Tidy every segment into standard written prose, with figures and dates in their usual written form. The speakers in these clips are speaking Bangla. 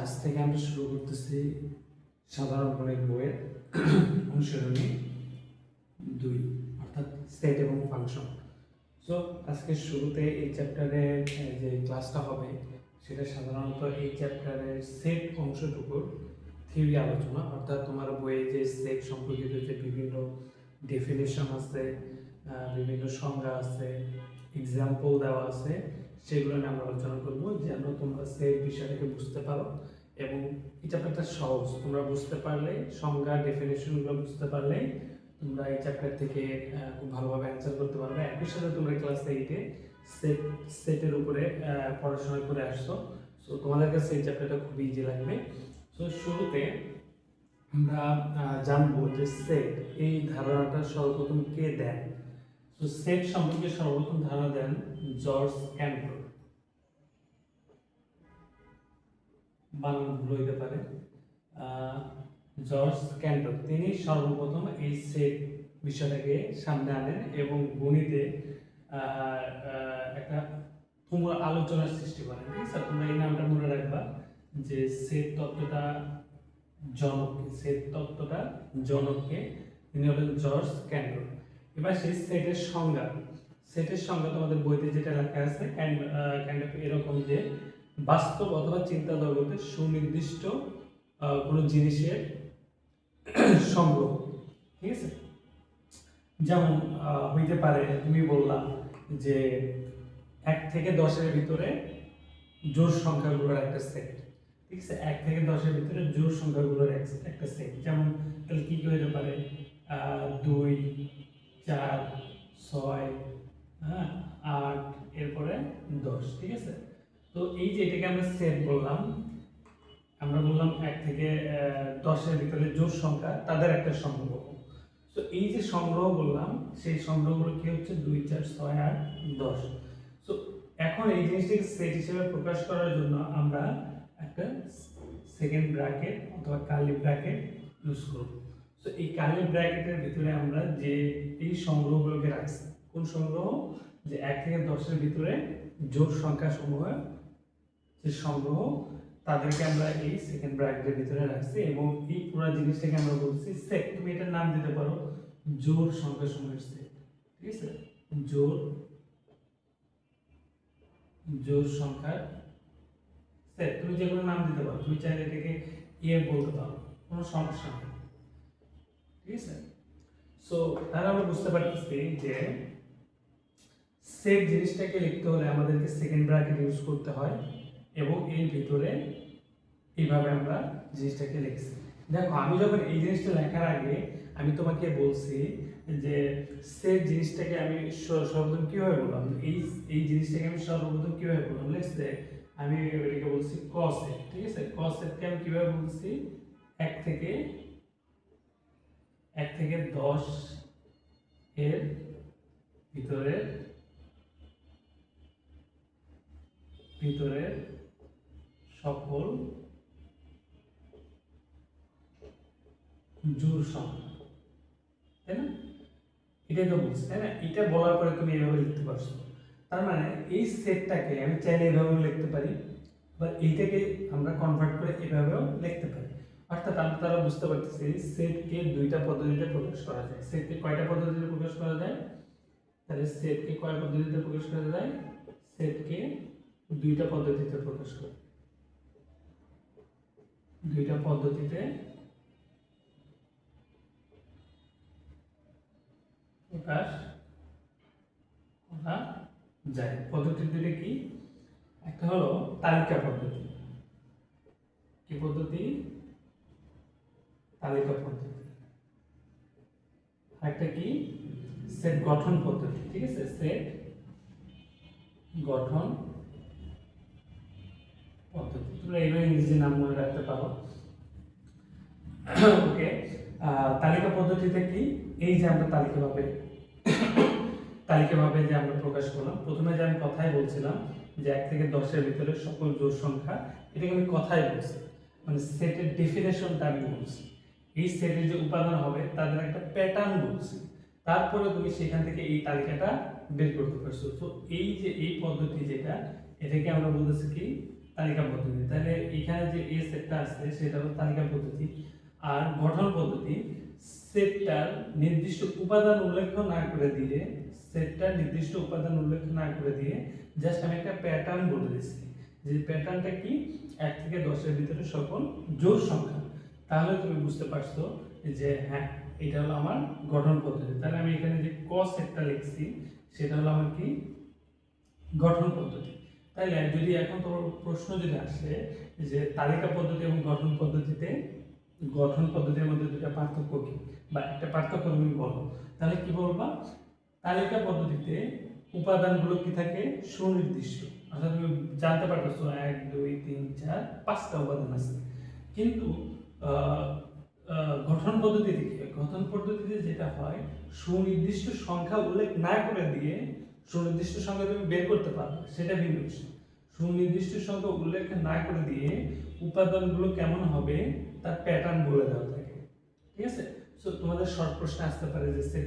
আজ থেকে আমরা শুরু করতেছি সাধারণ গণিত বইয়ের অনুশীলনী 2 অর্থাৎ সেট এবং ফাংশন। সো আজকে শুরুতে এই চ্যাপ্টারের যে ক্লাসটা হবে সেটা সাধারণত এই চ্যাপ্টারের সেট অংশটুকুর থিওরি আলোচনা, অর্থাৎ তোমার বইয়ে যে সেট সম্পর্কিত যে বিভিন্ন ডেফিনেশন আছে, বিভিন্ন সংজ্ঞা আছে, এক্সাম্পল দেওয়া আছে, সেগুলো নিয়ে আমরা আলোচনা করবো যেন তোমরা সেট বিষয়টাকে বুঝতে পারো। এবং এই চ্যাপ্টারটা সহজ, তোমরা বুঝতে পারলে, সংজ্ঞা ডেফিনেশনগুলো বুঝতে পারলে তোমরা এই চ্যাপ্টার থেকে খুব ভালোভাবে অ্যান্সার করতে পারবে। একই সাথে তোমরা ক্লাস 8-এ সেটের উপরে পড়াশোনা করে আসছো, সো তোমাদের কাছে এই চ্যাপ্টারটা খুব ইজি লাগবে। সো শুরুতে আমরা জানবো যে সেট এই ধারণাটা সর্বপ্রথম কে দেন। তো সেট সম্পর্কে সর্বপ্রথম ধারণা দেন জর্জ ক্যান্টর। বানান ভুল হইতে পারে, জর্জ ক্যান্টর তিনি সর্বপ্রথম এই সেট বিষয়টাকে সামনে আনেন এবং গণিতে একটা তুমুল আলোচনার সৃষ্টি করেন। ঠিক আছে, তোমরা এই নামটা মনে রাখবা যে সেট তত্ত্বটা জনককে তিনি হলেন জর্জ ক্যান্টর। এবার সেই সেটের সংজ্ঞা তোমাদের বইতে যেটা লেখা আছে কাইন্ড অফ এরকম যে বাস্তব অথবা চিন্তা জগতে সুনির্দিষ্ট কোনো জিনিসের সংগ্রহ। ঠিক আছে, যেমন হইতে পারে তুমি বললাম যে 1 থেকে 10-এর ভিতরে জোড় সংখ্যাগুলোর একটা সেট। ঠিক আছে, 1 থেকে 10-এর ভিতরে জোড় সংখ্যাগুলোর একটা সেট। যেমন তাহলে কি হইতে পারে 2, 4, 6, 8, এরপরে 10। ঠিক আছে, তো এই যে এটাকে আমরা সেট বললাম, আমরা বললাম 1 থেকে 10-এর ভিতরে জোড় সংখ্যা তাদের একটা সংগ্রহ। তো এই যে সংগ্রহ বললাম, সেই সংগ্রহগুলো কি হচ্ছে 2, 4, 6, 8, 10। তো এখন এই জিনিসটাকে সেট হিসেবে প্রকাশ করার জন্য আমরা একটা সেকেন্ড ব্র্যাকেট অথবা কার্লি ব্র্যাকেট ইউজ করব। তো এই কার্লি ব্র্যাকেটের ভিতরে আমরা যে এই সংগ্রহগুলোকে রাখছি, কোন সংগ্রহ, যে 1 থেকে 10-এর ভিতরে জোড় সংখ্যা সমূহ যে সংগ্রহ, তাদেরকে আমরা এই সেকেন্ড ব্র্যাকেটের ভিতরে রাখছি এবং এই পুরো জিনিসটাকে আমরা বলছি সেট। তুমি এটার নাম দিতে পারো জোড় সংখ্যা সমূহের সেট। ঠিক আছে, জোড় সংখ্যার সেট, তুমি যে কোনো নাম দিতে পারো, তুমি চাইলে এটাকে বলতে পারো, কোনো সমস্যা নেই। ঠিক আছে, সো তাহলে আমরা বুঝতে পারতেছি যে সেট জিনিসটাকে লিখতে হলে আমাদেরকে সেকেন্ড ব্র্যাকেট ইউজ করতে হয় এবং এর ভিতরে এইভাবে আমরা জিনিসটাকে লিখছি। দেখো, আমি যখন এই জিনিসটা লেখার আগে আমি তোমাকে বলছি যে সেট জিনিসটাকে আমি সর্বপ্রথম কিভাবে বললাম, এই জিনিসটাকে আমি সর্বপ্রথম কিভাবে বললাম, লেটসে আমি এটাকে বলছি ক সেট। ঠিক আছে, ক সেটকে আমি কিভাবে বলছি, 1 থেকে 10 এর ভিতরে সকল জোড় সংখ্যা, তাই না? এটাই তো বলছি, তাই না? এটা বলার পরে তুমি এভাবে লিখতে পারছো। তার মানে এই সেটটাকে আমি চাইলে এভাবেও লিখতে পারি, বা এইটাকে আমরা কনভার্ট করে এভাবেও লিখতে পারি। অর্থাৎ আমরা তারা বুঝতে পারতেছি সেটকে 2টা পদ্ধতিতে প্রকাশ করা যায়। সেটকে কয়টা পদ্ধতিতে প্রকাশ করা যায়? তাহলে সেটকে কয় পদ্ধতিতে প্রকাশ করা যায়? সেটকে 2টা পদ্ধতিতে প্রকাশ করা, 2টা পদ্ধতিতে প্রকাশ করা যায়। পদ্ধতি দুটো কি? একটা হলো তালিকা পদ্ধতি। কি পদ্ধতি? তালিকা পদ্ধতি। একটা কি? সেট গঠন পদ্ধতি। ঠিক আছে, সেট গঠন পদ্ধতি। তোমরা এগুলো ইংরেজি নাম মনে রাখতে পারো। ওকে, তালিকা পদ্ধতিতে কি? এই যে আমরা তালিকাভাবে যে আমরা প্রকাশ করলাম, প্রথমে যে আমি কথাই বলছিলাম যে 1 থেকে 10-এর ভিতরে সকল জোড় সংখ্যা, এটাকে আমি কথাই বলছি, মানে সেটের ডেফিনেশনটা আমি বলছি। এই সেটের যে উপাদান হবে তাদের একটা প্যাটার্ন বলছি, তারপরে তুমি সেখান থেকে এই তালিকাটা বের করতে পারছো। তো এই যে এই পদ্ধতি যেটা, এটাকে আমরা বলতেছি কি তালিকা পদ্ধতি। তাহলে এখানে যে এ সেটটা আছে সেটা হলো তালিকা পদ্ধতি। আর গঠন পদ্ধতি সেটটার নির্দিষ্ট উপাদান উল্লেখ না করে দিয়ে, সেটটার নির্দিষ্ট উপাদান উল্লেখ না করে দিয়ে জাস্ট আমি একটা প্যাটার্ন বলে দিচ্ছি, যে প্যাটার্নটা কি 1 থেকে 10 এর ভিতরে সকল জোড় সংখ্যা। তাহলে তুমি বুঝতে পারছো যে হ্যাঁ এটা হলো আমার গঠন পদ্ধতি। তাহলে আমি এখানে যে ক সেটটা লিখছি সেটা হলো আমার কি গঠন পদ্ধতি। তাইলে যদি এখন তোমার প্রশ্ন যদি আসে যে তালিকা পদ্ধতি এবং গঠন পদ্ধতিতে, গঠন পদ্ধতির মধ্যে দুটো পার্থক্য কি, বা একটা পার্থক্য তুমি বলো, তাহলে কি বলবা? তালিকা পদ্ধতিতে উপাদানগুলো কি থাকে সুনির্দিষ্ট, অর্থাৎ তুমি জানতে পারতেছো 1 2 3 4 5টা উপাদান আছে। কিন্তু গঠন পদ্ধতিতে কি, গঠন পদ্ধতিতে যেটা হয় সুনির্দিষ্ট সংখ্যা উল্লেখ না করে দিয়ে সুনির্দিষ্ট সংখ্যা তুমি বের করতে পারবে, সেটা ভিন্ন বিষয়। সুনির্দিষ্ট সংখ্যা উল্লেখ না করে দিয়ে উপাদানগুলো কেমন হবে তার প্যাটার্ন বলে দেওয়া থাকে, ঠিক আছে? সো তোমাদের শর্ট প্রশ্ন আসতে পারে যে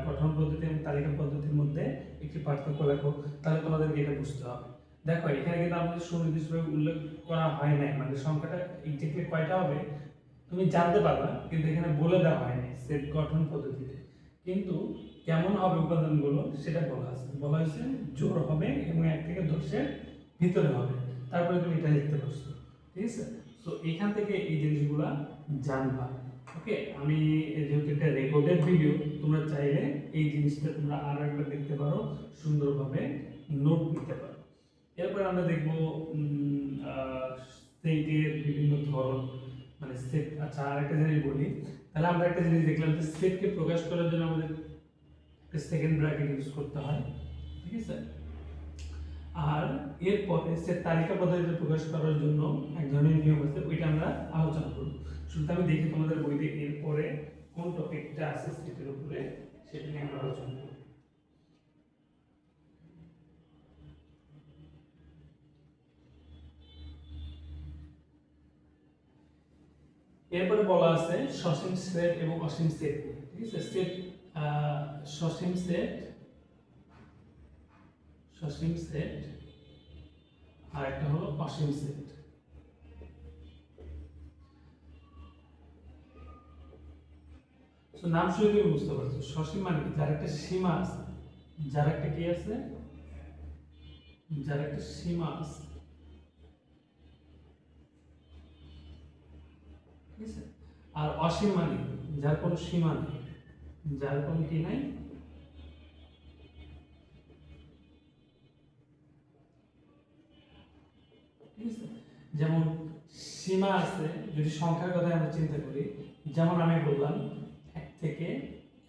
গঠন পদ্ধতি এবং তালিকা পদ্ধতির মধ্যে একটি পার্থক্য লেখো, তাহলে তোমাদেরকে এটা বুঝতে হবে। দেখো এখানে কিন্তু আমাদের সুনির্দিষ্টভাবে উল্লেখ করা হয় নাই, মানে সংখ্যাটা এক্স্যাক্টলি কয়টা হবে তুমি জানতে পারবা, কিন্তু এখানে বলে দেওয়া হয়নি সেট গঠন পদ্ধতিতে। কিন্তু কেমন হবে উপাদানগুলো সেটা বলা আছে, বলা হয়েছে জোড় হবে এবং 1 থেকে 10 এর ভিতরে হবে, তারপরে তুমি এটা লিখতে পারছো, ঠিক আছে? সো এখান থেকে এই জিনিসগুলো জানবা। ওকে, আমি যেহেতু এটা রেকর্ডেড ভিডিও, তোমরা চাইলে এই জিনিসটা তোমরা আরো একবার দেখতে পারো, সুন্দরভাবে নোট নিতে পারো। এরপর আমরা দেখবো সেটের বিভিন্ন ধরন, মানে সেট। আচ্ছা আরেকটা জিনিস বলি, তাহলে আমরা একটা জিনিস দেখলাম যে সেটকে প্রকাশ করার জন্য আমাদের একটা সেকেন্ড ব্র্যাকেট ইউজ করতে হয়, ঠিক আছে? আর এরপরে সেট তালিকা পদ্ধতিতে প্রকাশ করার জন্য এক ধরনের নিয়ম আছে, ওইটা আমরা আলোচনা করব। শুধু আমি দেখি তোমাদের বইতে এরপরে কোন টপিকটা আছে সেটের উপরে, সেটা নিয়ে আমরা আলোচনা করব। এরপরে বলা আছে সসীম সেট এবং অসীম সেট, ঠিক আছে? সেট সসীম সেট, সসীম সেট আর একটা হলো অসীম সেট। তো নাম শুনে তুমি বুঝতে পারছো সসীম মানে কি, যার একটা সীমা আছে, যার একটা কি আছে, যার একটা সীমা আছে, ঠিক আছে? আর অসীম মানে যার কোনো সীমা নেই, যার কোনো কি নাই, ঠিক আছে? যেমন সীমা আছে, যদি সংখ্যার কথা আমরা চিন্তা করি, যেমন আমি বললাম 1 থেকে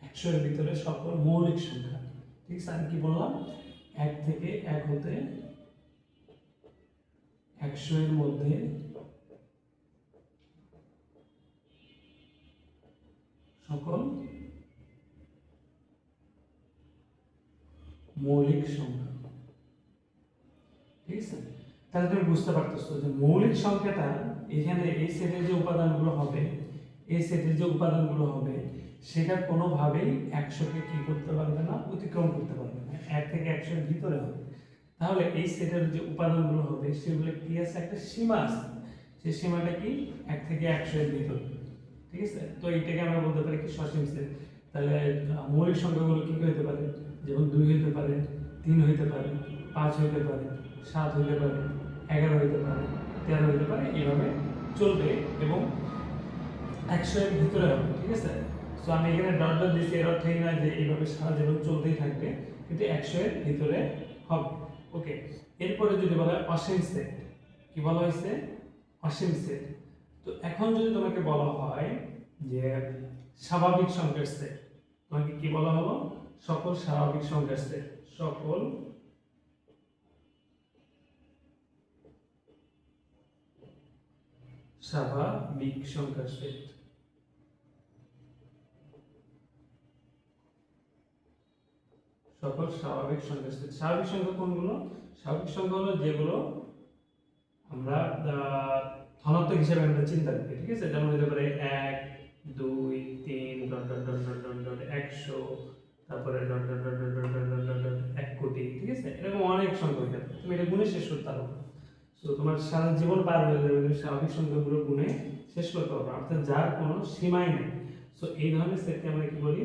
100 এর ভিতরে সকল মৌলিক সংখ্যা, ঠিক আছে? আমি কি বললাম 1 থেকে 1 হতে 100 এর মধ্যে সকল মৌলিক সংখ্যা, ঠিক আছে? তাহলে তুমি বুঝতে পারতেছো যে মৌলিক সংখ্যাটা এখানে এই সেটের যে উপাদানগুলো হবে, এই সেটের যে উপাদানগুলো হবে সেটা কোনোভাবেই 100কে কি করতে পারবে না, অতিক্রম করতে পারবে না, 1 থেকে 100 এর ভিতরে হবে। তাহলে এই সেটের যে উপাদানগুলো হবে সেগুলো কি আছে, একটা সীমা আছে, সেই সীমাটা কি 1 থেকে 100 এর ভিতরে, ঠিক আছে? তো এইটাকে আমরা বলতে পারি কি সসীম সেট। তাহলে মৌলিক সংখ্যাগুলো কি কি হতে পারে, যেমন 2 হতে পারে, 3 হতে পারে, 5 হতে পারে, 7 হতে পারে, 11 হতে পারে, 13 হতে পারে, এইভাবে চলবে এবং 100 এর ভিতরে হবে, ঠিক আছে? সো আমি এখানে ডট ডট দিচ্ছি, এর অর্থ এই নয় যে এইভাবে সারা জীবন চলতেই থাকবে, কিন্তু 100 এর ভিতরে হবে। ওকে, এরপরে যদি বলা হয় অসীম সেট, কি বলা হয়েছে, অসীম সেট। তো এখন যদি তোমাকে বলা হয় যে স্বাভাবিক সংখ্যার সেট, তোমাকে কি বলা হলো, সকল স্বাভাবিক সংখ্যার সেট, সকল স্বাভাবিক সংখ্যার সেট, সকল স্বাভাবিক সংখ্যার সেট। স্বাভাবিক সংখ্যা কোনগুলো, স্বাভাবিক সংখ্যা হলো যেগুলো আমরা ধনাত্মক হিসেবে আমরা চিন্তা করি, ঠিক আছে? যেমন হতে পারে 1 2 3 dot dot dot dot dot dot 100, তারপরে dot dot dot dot dot dot dot dot 1 কোটি, ঠিক আছে? এরকম অনেক সংখ্যা হতে পারে, তুমি এটা গুণে শেষ করতে পারো। তো তোমার সারা জীবন পার হয়ে যাবে তুমি স্বাভাবিক সংখ্যাগুলো গুণে শেষ করতে পারবে, অর্থাৎ যার কোনো সীমাই নেই। সো এই ধরনের সেটকে আমরা কি বলি,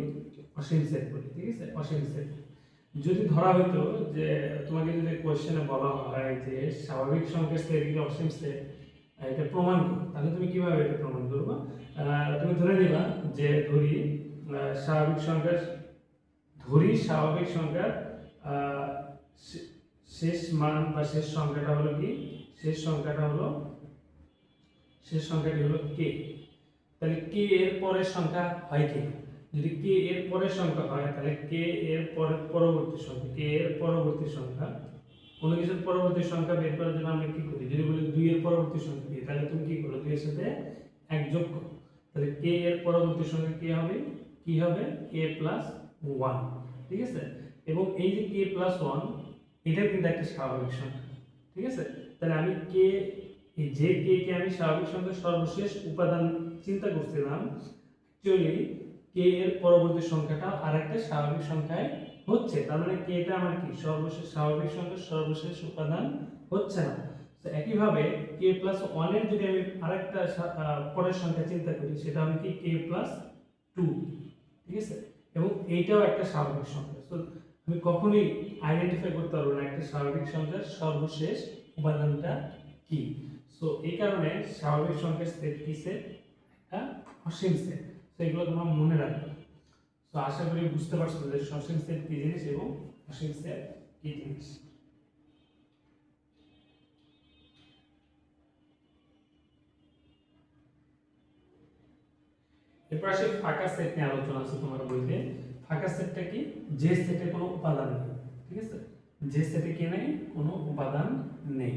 অসীম সেট বলি। ঠিক আছে, অসীম সেট। যদি ধরা হতো যে তোমাকে যদি কোশ্চেনে বলা হয় যে স্বাভাবিক সংখ্যার সেট কি অসীম সেট, এটা প্রমাণ করো, তাহলে তুমি কিভাবে এটা প্রমাণ করবে? তুমি ধরে নিবা যে স্বাভাবিক সংখ্যার স্বাভাবিক সংখ্যার শেষ মান বা শেষ সংখ্যাটা হলো কি, শেষ সংখ্যাটা হলো শেষ সংখ্যাটি হলো কে। তাহলে কে এর পরের সংখ্যা হয় কি? যদি কে এর পরের সংখ্যা হয় তাহলে কে এর পরবর্তী সংখ্যা, কে এর পরবর্তী সংখ্যা, কোনো কিছুর পরবর্তী সংখ্যা বের করার জন্য আমরা কি করি? যদি বলি 2 এর পরবর্তী সংখ্যা কি, তাহলে তুমি কি করো? 2 এর সাথে 1 যোগ করো। তাহলে কে এর পরবর্তী সংখ্যা কি হবে? কি হবে? K plus 1। ঠিক আছে, এবং এই যে কে প্লাস 1 এটা কিন্তু একটা স্বাভাবিক সংখ্যা। ঠিক আছে, তাহলে আমি কে, এই যে কে কে আমি স্বাভাবিক সংখ্যার সর্বশেষ উপাদান চিন্তা করছিলাম, অ্যাকচুয়ালি কে এর পরবর্তী সংখ্যাটা আরেকটা স্বাভাবিক সংখ্যায় হচ্ছে, তার মানে কে টা আমার কি সর্বশেষ স্বাভাবিক সংখ্যার সর্বশেষ উপাদান হচ্ছে না। তো একইভাবে কে প্লাস 1 এর যদি আমি আরেকটা পরের সংখ্যা চিন্তা করি, সেটা হবে কি কে প্লাস 2। ঠিক আছে, এবং এইটাও একটা স্বাভাবিক সংখ্যা। তো আমি কখনোই আইডেন্টিফাই করতে পারবো না একটা স্বাভাবিক সংখ্যার সর্বশেষ উপাদানটা কি। সো এই কারণে স্বাভাবিক সংখ্যার সেট কি সেট, একটা অসীম সেট। তো এগুলো তোমরা মনে রাখবে। তো আশা করি বুঝতে পারছো যে সসীম সেট কি জিনিস এবং অসীম সেট কি জিনিস। এরপর আসে ফাঁকা সেট নিয়ে আলোচনা আছে তোমার বইতে। ফাঁকা সেটটা কি? যে সেটে কোনো উপাদান নেই। ঠিক আছে, যে সেটে কি নেই, কোনো উপাদান নেই।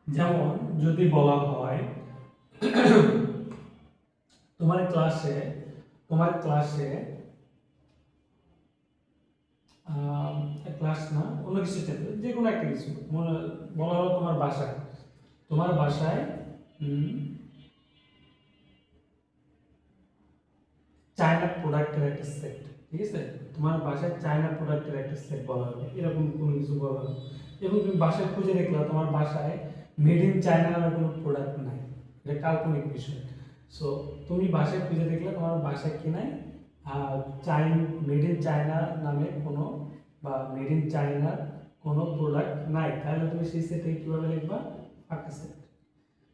যেমন যদি বলা হয় তোমার ক্লাসে ক্লাস না অন্য কিছু ক্ষেত্রে যে কোনো একটা কিছু বলা হলো তোমার বাসায় চায়না প্রোডাক্টের একটা সেট। ঠিক আছে, তোমার বাসায় চায়না প্রোডাক্টের একটা সেট বলা হলো, এরকম কোনো কিছু বলা হলো, এবং তুমি বাসায় খুঁজে দেখলা তোমার বাসায় মেড ইন চায়না নামে কোনো প্রোডাক্ট নাই, এটা কাল্পনিক বিষয়। সো তুমি বাসায় খুঁজে দেখলে তোমার বাসায় কি নাই, মেড ইন চায়না নামে কোনো বা মেড ইন চায়নার কোনো প্রোডাক্ট নাই, তাহলে তুমি সেই সেটে কীভাবে লিখবা? ফাঁকা সেট।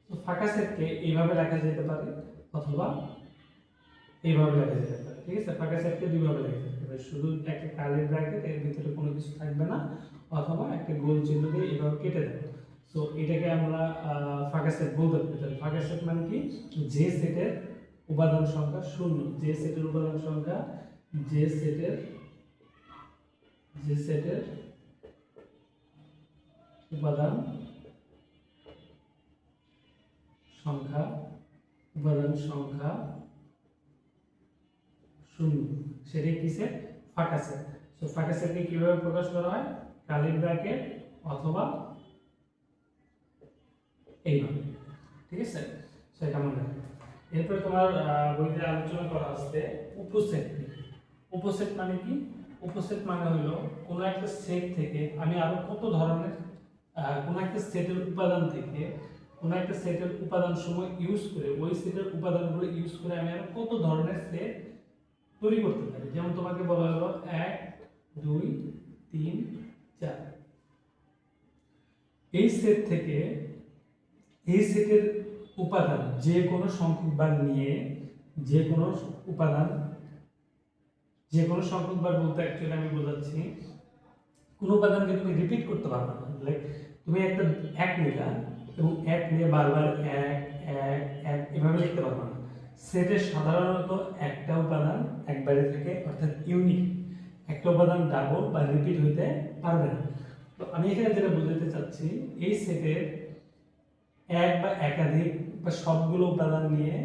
তো ফাঁকা সেটকে এইভাবে লেখা যেতে পারে অথবা এইভাবে লেখা যেতে পারে। ঠিক আছে, ফাঁকা সেটকে দুইভাবে লেখা যেতে পারে, শুধু একটা কার্লি ব্র্যাকেট এর ভিতরে কোনো কিছু থাকবে না, অথবা একটা গোল চিহ্ন দিয়ে এইভাবে কেটে দেবে। সো এটাকে আমরা ফাঁকা সেট বলতে পারি। ফাঁকা সেট মানে কি? যে সেটের উপাদান সংখ্যা শূন্য, যে সেটের উপাদান সংখ্যা যে সেটের উপাদান সংখ্যা শূন্য, সেটাই কি সেট? ফাঁকা সেট। তো ফাঁকা সেটকে কিভাবে প্রকাশ করা হয়? কার্লি ব্র্যাকেট অথবা এইভাবে। ঠিক আছে, সেটা মনে রাখবে। এরপরে তোমার বইতে আলোচনা করা আছে উপসেট। উপসেট মানে কি? উপসেট মানে হলো কোনো একটা সেট থেকে আমি আরো কত ধরনের কোনো একটা সেটের উপাদান থেকে কোনো একটা সেটের উপাদান সমূহ ইউজ করে, ওই সেটের উপাদানগুলো ইউজ করে আমি আরো কত ধরনের সেট তৈরি করতে পারি। যেমন তোমাকে বলা হলো 1 2 3 4, এই সেট থেকে এই সেটের উপাদান যে কোনো সংখ্যক বার নিয়ে যে কোনো সংখ্যক বার বলতে অ্যাকচুয়ালি আমি বোঝাচ্ছি কোনো উপাদানকে তুমি রিপিট করতে পারবে না। লাইক তুমি একটা 1 নিলা এবং 1 নিয়ে বারবার 1 1 1 এভাবে লিখতে পারবে না। সেটে সাধারণত একটা উপাদান একবারে থাকে, অর্থাৎ ইউনিক। একটা উপাদান ডাবল বা রিপিট হইতে পারবে না। তো আমি এখানে যেটা বোঝাতে চাচ্ছি, এই সেটের এক বা একাধিক বা সবগুলো উপাদান নিয়ে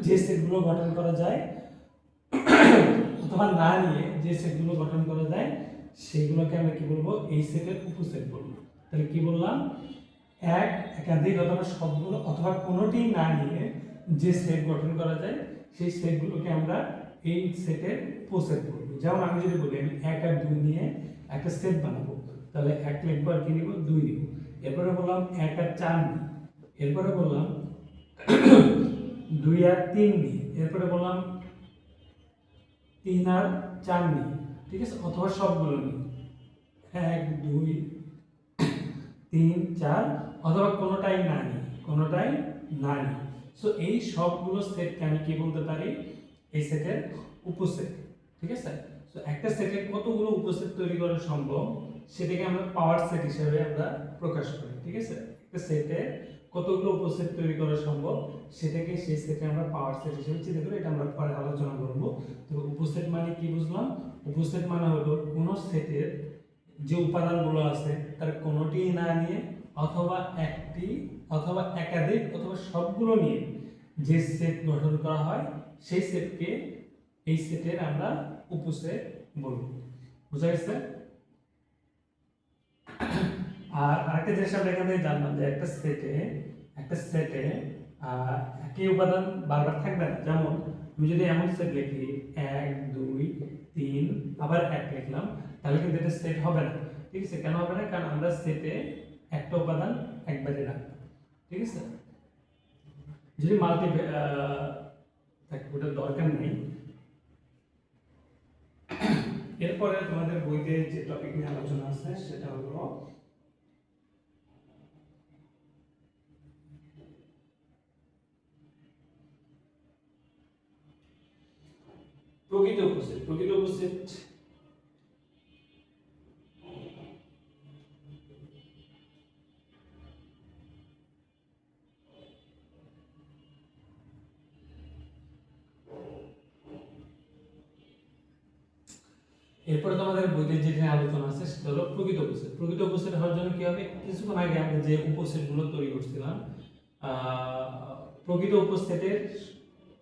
যে সেটগুলো গঠন করা যায় অথবা না নিয়ে যে সেটগুলো গঠন করা যায় সেগুলোকে আমরা কি বলবো? এই সেটের উপসেট বলবো। তাহলে কি বললাম? এক, একাধিক অথবা সবগুলো অথবা কোনোটি না নিয়ে যে সেট গঠন করা যায় সেই সেটগুলোকে আমরা এই সেটের উপসেট বলবো। যেমন আমি যদি বলি আমি 1 আর 2 নিয়ে একটা সেট বানাবো, তাহলে 1 লিখবো আর কি নিব 2 নিব। এরপরে বললাম 1 আর 4 নিই, এরপরে বললাম 2 আর 3 নিই, এরপরে বললাম 3 আর 4 নিই, ঠিক আছে, অথবা সবগুলো নিই 1 2 3 4, অথবা কোনোটাই না নিই, কোনোটাই না নিই। সো এই সবগুলো সেটকে আমি কি বলতে পারি, এই সেটের উপসেট, ঠিক আছে। সো একটা সেটে কতগুলো উপসেট তৈরি করা সম্ভব সেটাকে আমরা পাওয়ার সেট হিসেবে আমরা প্রকাশ করি, ঠিক আছে। একটা সেটে কতগুলো উপসেট তৈরি করা সম্ভব সেটাকে সেই সেটে আমরা পাওয়ার সেট হিসেবে চিন্তা করি, এটা আমরা পরে আলোচনা করব। তো উপসেট মানে কি বুঝলাম, উপসেট মানে হলো কোন সেটের যে উপাদানগুলো আছে তার কোনোটি না নিয়ে অথবা একটি অথবা একাধিক অথবা সবগুলো নিয়ে যে সেট গঠন করা হয় সেই সেটকে এই সেটের আমরা উপসেট বলবো। বুঝা গেছে? আর আরেকটা জিনিস আমরা এখানে জানলাম যে একটা সেটে একই উপাদান বারবার থাকবে না। যেমন আমি যদি এমন সেট লিখি 1 2 3 আবার 1 লিখলাম, তাহলে কিন্তু এটা সেট হবে না, ঠিক আছে। কেন হবে না? কারণ আমরা সেটে একটা উপাদান একবারে রাখবো, ঠিক আছে। যদি মাল্টি থাকে ওটা দরকার নেই। এরপরে তোমাদের বইতে যে টপিক নিয়ে আলোচনা আছে সেটা হলো প্রকৃত উপসেট। প্রকৃত উপসেট এরপরে তোমাদের বইতে যেটা আলোচনা আছে সেটা হলো প্রকৃত উপসেট। প্রকৃত উপসেট হওয়ার জন্য কি হবে, কিছুক্ষণ আগে আমরা যে উপসেটগুলো তৈরি করছিলাম, প্রকৃত উপসেটের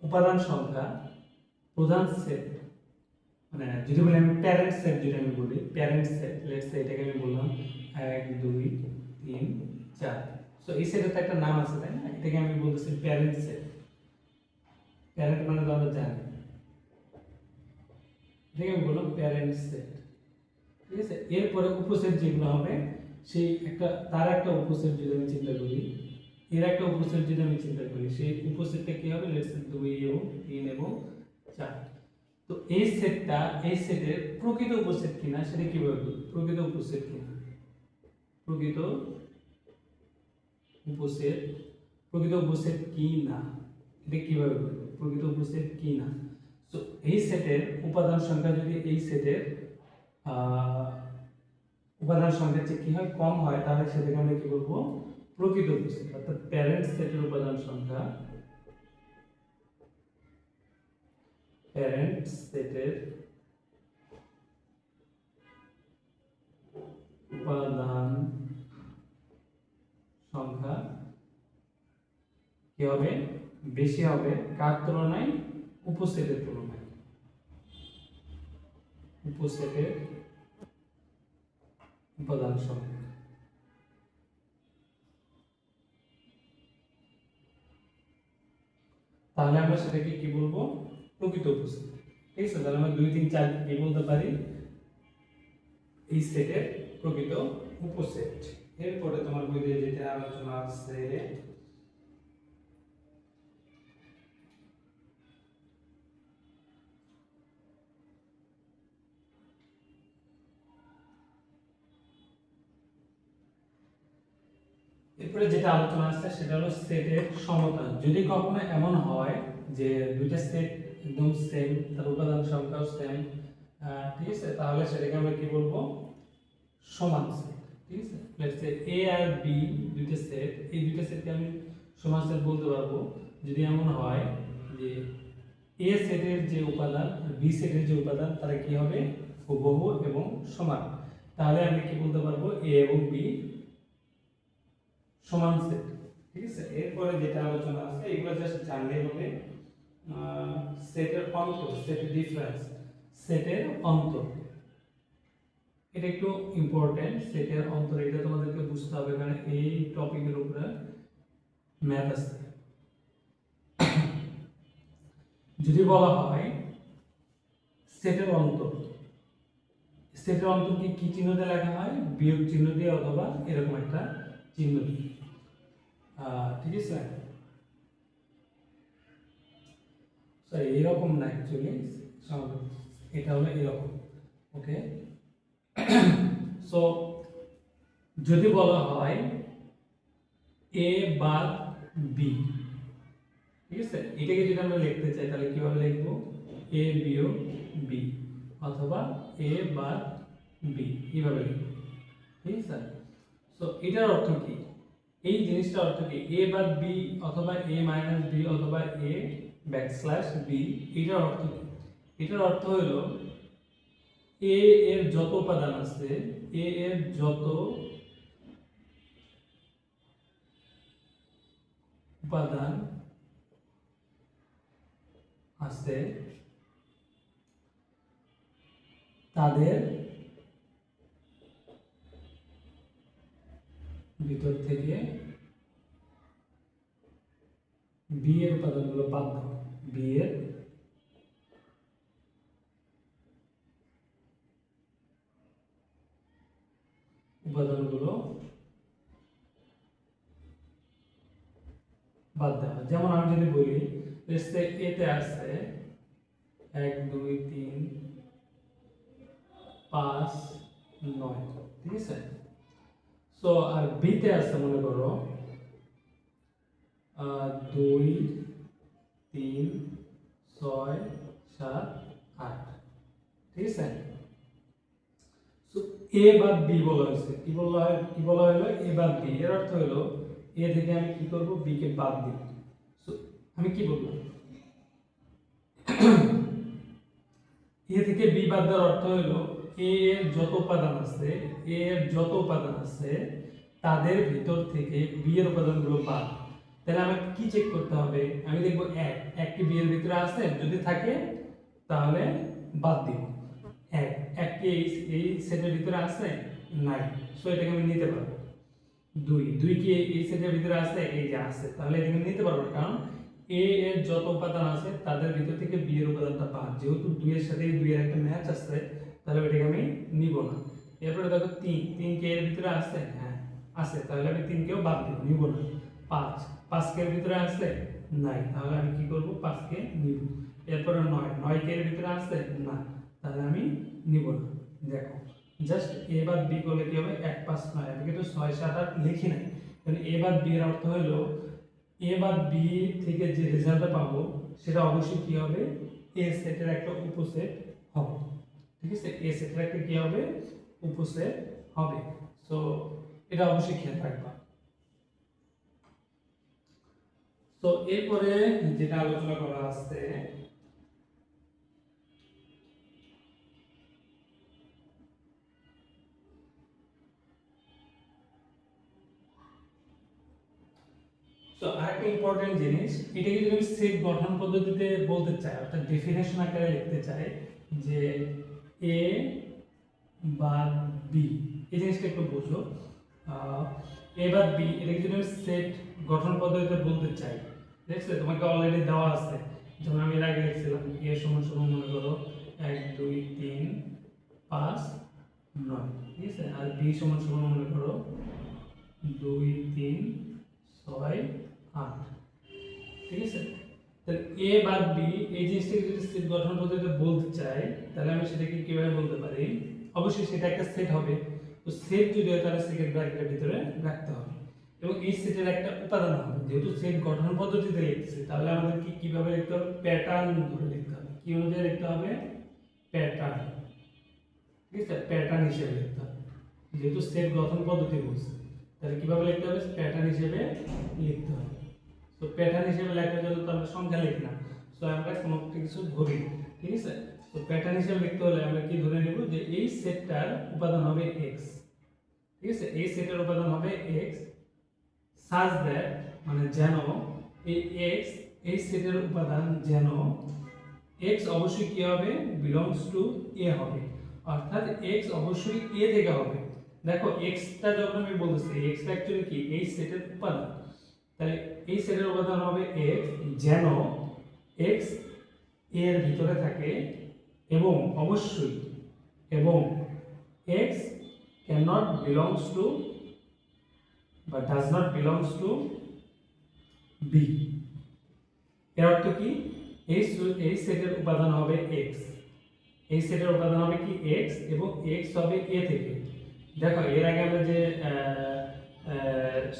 উপাদান সংখ্যা প্রধান সেট, মানে যদি বলি আমি প্যারেন্ট সেট, যদি আমি বলি প্যারেন্ট সেট, লেটস সে এটাকে আমি বললাম 1 2 3 4। সো এই সেটের তো একটা নাম আছে তাই না, এটাকে আমি বলতেছি প্যারেন্ট সেট। প্যারেন্ট মানে তো আমরা জানি, এটাকে আমি বললাম প্যারেন্ট সেট, ঠিক আছে। এরপরে উপসেট যেগুলো হবে সেই তার একটা উপসেট যদি আমি চিন্তা করি, এর একটা উপসেট যদি আমি চিন্তা করি, সেই উপসেটটা কি হবে, লেটস সে 2 এবং 3 এবং 4। তো এই সেটের প্রকৃত উপসেট কিনা সেটা কিভাবে বলবো, প্রকৃত উপসেট কিনা, প্রকৃত উপসেট, প্রকৃত উপসেট কি না এটা কিভাবে বলবো, প্রকৃত উপসেট কি না। তো এই সেটের উপাদান সংখ্যা যদি এই সেটের উপাদান সংখ্যা চেয়ে কি হয়, কম হয়, তাহলে সেটাকে আমরা কি বলবো, প্রকৃত উপসেট। অর্থাৎ প্যারেন্ট সেটের উপাদান সংখ্যা, প্যারেন্ট সেটের উপাদান সংখ্যা কি হবে, বেশি হবে কার তুলনায়, উপসেটের তুলনায়, উপসেটের উপাদান সংখ্যা। তাহলে আমরা সেটাকে কি বলবো, প্রকৃত উপসেট, ঠিক আছে। তাহলে আমরা 2 3 4 কি বলতে পারি, এই সেটের প্রকৃত উপসেট। এরপরে তোমার বইতে যেটা আলোচনা আছে এরপরে যেটা আলোচনা আছে সেটা হলো সেটের সমতা। যদি কখনো এমন হয় যে দুইটা সেট একদম সেম, তার উপাদান সংখ্যাও সেম, ঠিক আছে, তাহলে সেটাকে আমরা কি বলবো, সমান সেট, ঠিক আছে। লেটস সে এ আর বি দুইটা সেট, এই দুইটা সেটকে আমি সমান সেট বলতে পারবো যদি এমন হয় যে এ সেটের যে উপাদান আর বি সেটের যে উপাদান তারা কি হবে, হুবহু এবং সমান। তাহলে আমি কি বলতে পারবো, এ এবং বি সমান সেট, ঠিক আছে। এরপরে যেটা আলোচনা আছে এগুলো জাস্ট জানলেই হবে। সেটের অন্তর, সেটের ডিফারেন্স, সেটের অন্তর, এটা একটু ইম্পর্টেন্ট। সেটের অন্তর এটা তোমাদেরকে বুঝতে হবে, কারণ এই টপিকের উপরে ম্যাথ আছে। যদি বলা হয় সেটের অন্তর, সেটের অন্তরকে কি চিহ্ন দিয়ে লেখা হয়? বিয়োগ চিহ্ন দিয়ে অথবা এরকম একটা চিহ্ন দিয়ে। ঠিক আছে, সরি এরকম না, অ্যাকচুয়ালি এটা হলো এরকম। ওকে, সো যদি বলা হয় এ বাদ বি, ঠিক আছে, এটাকে যদি আমরা লিখতে চাই তাহলে কিভাবে লিখবো? এ বিয়োগ বি অথবা এ বাদ বি, এইভাবে লিখবো। ঠিক আছে, সো এটার অর্থ কি? এই জিনিসটার অর্থ কি? এ বাদ বি অথবা এ মাইনাস বি অথবা এ ব্যাকস্ল্যাশ বি, এটার অর্থ কি? এটার অর্থ হলো এ এর যত উপাদান আছে, এ এর যত উপাদান আছে তাদের ভিতর থেকে বি এর উপাদানগুলো বাদ দাও। বি এর উপাদানগুলো বাদ দেওয়া। যেমন আমি যদি বলি এতে আছে 1 2 3 5 9, ঠিক আছে, সো আর বিতে আছে মনে করো 2 3 6 7 8, ঠিক আছে, সো এ বাদ বি বলা হয়েছে। কি বলা হলো? এ বাদ বি। এর অর্থ হলো এ থেকে আমি কি করব? বি কে বাদ দিব। সো আমি কি বলবো? এ থেকে বি বাদ দেওয়ার অর্থ হলো এ এর যত উপাদান আছে, এ এর যত উপাদান আছে তাদের ভিতর থেকে বি এর উপাদানগুলো বাদ। তাহলে আমাকে কি চেক করতে হবে? আমি দেখব একটি বি এর ভিতরে আছে, যদি থাকে তাহলে বাদ দিব। একটি এই সেটের ভিতরে আছে? নাই, সো এটাকে আমি নিতে পারবো। দুই কি এই সেটের ভিতরে আছে? এই যে আছে, তাহলে এটাকে নিতে পারবো, কারণ এ এর যত উপাদান আছে তাদের ভিতর থেকে বি এর উপাদানটা বাদ। যেহেতু 2 এর সাথে 2 এর একটা ম্যাচ আছে, তাহলে এটাকে আমি নিব না। এরপরে দেখো 3 কে এর ভিতরে আছে? হ্যাঁ আছে, তাহলে আমি 3 কেও বাদ দিব, নিব না। 5 কে এর ভিতরে আছে? নাই, তাহলে আমি কি করব? 5 কে নিব। এরপরে 9 কে এর ভিতরে আছে? না, তাহলে আমি নিব না। দেখো জাস্ট এ বাদ বি করলে কি হবে? 1 5 9, আমি কিন্তু 6 7 8 লিখি নাই, কারণ এ বাদ বি এর অর্থ হলো এ বাদ বি থেকে যে রেজাল্টটা পাবো সেটা অবশ্যই কি হবে? এ সেটের একটা উপসেট হবে, ঠিক আছে, এ সেটের একটা কি হবে? উপসেট হবে। সো এটা অবশ্যই খেয়াল রাখবা। তো এরপরে যেটা আলোচনা করা আছে তো আরেকটা ইম্পর্টেন্ট জিনিস, এটাকে যদি আমি সেট গঠন পদ্ধতিতে বলতে চাই, অর্থাৎ ডেফিনেশন আকারে লিখতে চাই যে এ বাদ বি, এই জিনিসটা একটু বুঝো। এ বাদ বি এটাকে যদি আমি সেট গঠন পদ্ধতিতে বলতে চাই, দেখছো তোমাকে অলরেডি দেওয়া আছে। যেমন আমি এর আগে লিখছিলাম এ সমান সমান মনে করো 1 2 3 5 9, ঠিক আছে, আর বি সমান সমান মনে করো 2 3 6 8, ঠিক আছে। তাহলে এ বাদ বি এই জিনিসটাকে যদি সেট গঠন পদ্ধতিতে বলতে চাই, তাহলে আমি সেটাকে কিভাবে বলতে পারি? অবশ্যই সেটা একটা সেট হবে। তো সেট যদি হয় তাহলে সেকেন্ড ব্র্যাকেটের ভিতরে রাখতে হবে, এবং এই সেটের একটা উপাদান হবে। যেহেতু সেট গঠন পদ্ধতিতে লিখতেছি, তাহলে আমাদের কি কিভাবে লিখতে হবে? প্যাটার্ন ধরে লিখতে হবে। কি অনুযায়ী লিখতে হবে? প্যাটার্ন, ঠিক আছে, প্যাটার্ন হিসেবে লিখতে হবে। যেহেতু সেট গঠন পদ্ধতি বলছে, তাহলে কিভাবে লিখতে হবে? প্যাটার্ন হিসেবে লিখতে হবে। তো প্যাটার্ন হিসেবে লেখার জন্য তো আমরা সংখ্যা লিখি না, সো আমরা কোনো কিছু ধরি, ঠিক আছে। তো প্যাটার্ন হিসেবে লিখতে হলে আমরা কি ধরে নেব? যে এই সেটটার উপাদান হবে x, ঠিক আছে, এই সেটের উপাদান হবে x such that, মানে যেন এই x এই সেটের উপাদান যেন x অবশ্যই কি হবে? belongs to a হবে, অর্থাৎ x অবশ্যই a থেকে হবে। দেখো x টা যখন আমি বলতেছি, x টা অ্যাকচুয়ালি কি? এই সেটের উপাদান, তাহলে এই সেটের উপাদান হবে x যেন x এর ভিতরে থাকে, এবং অবশ্যই এবং x cannot belongs to বা does not belongs to b। এর অর্থ কি, এই সেটের উপাদান হবে x, এই সেটের উপাদান হবে কি x, এবং x হবে a থেকে। দেখো এর আগে আমরা যে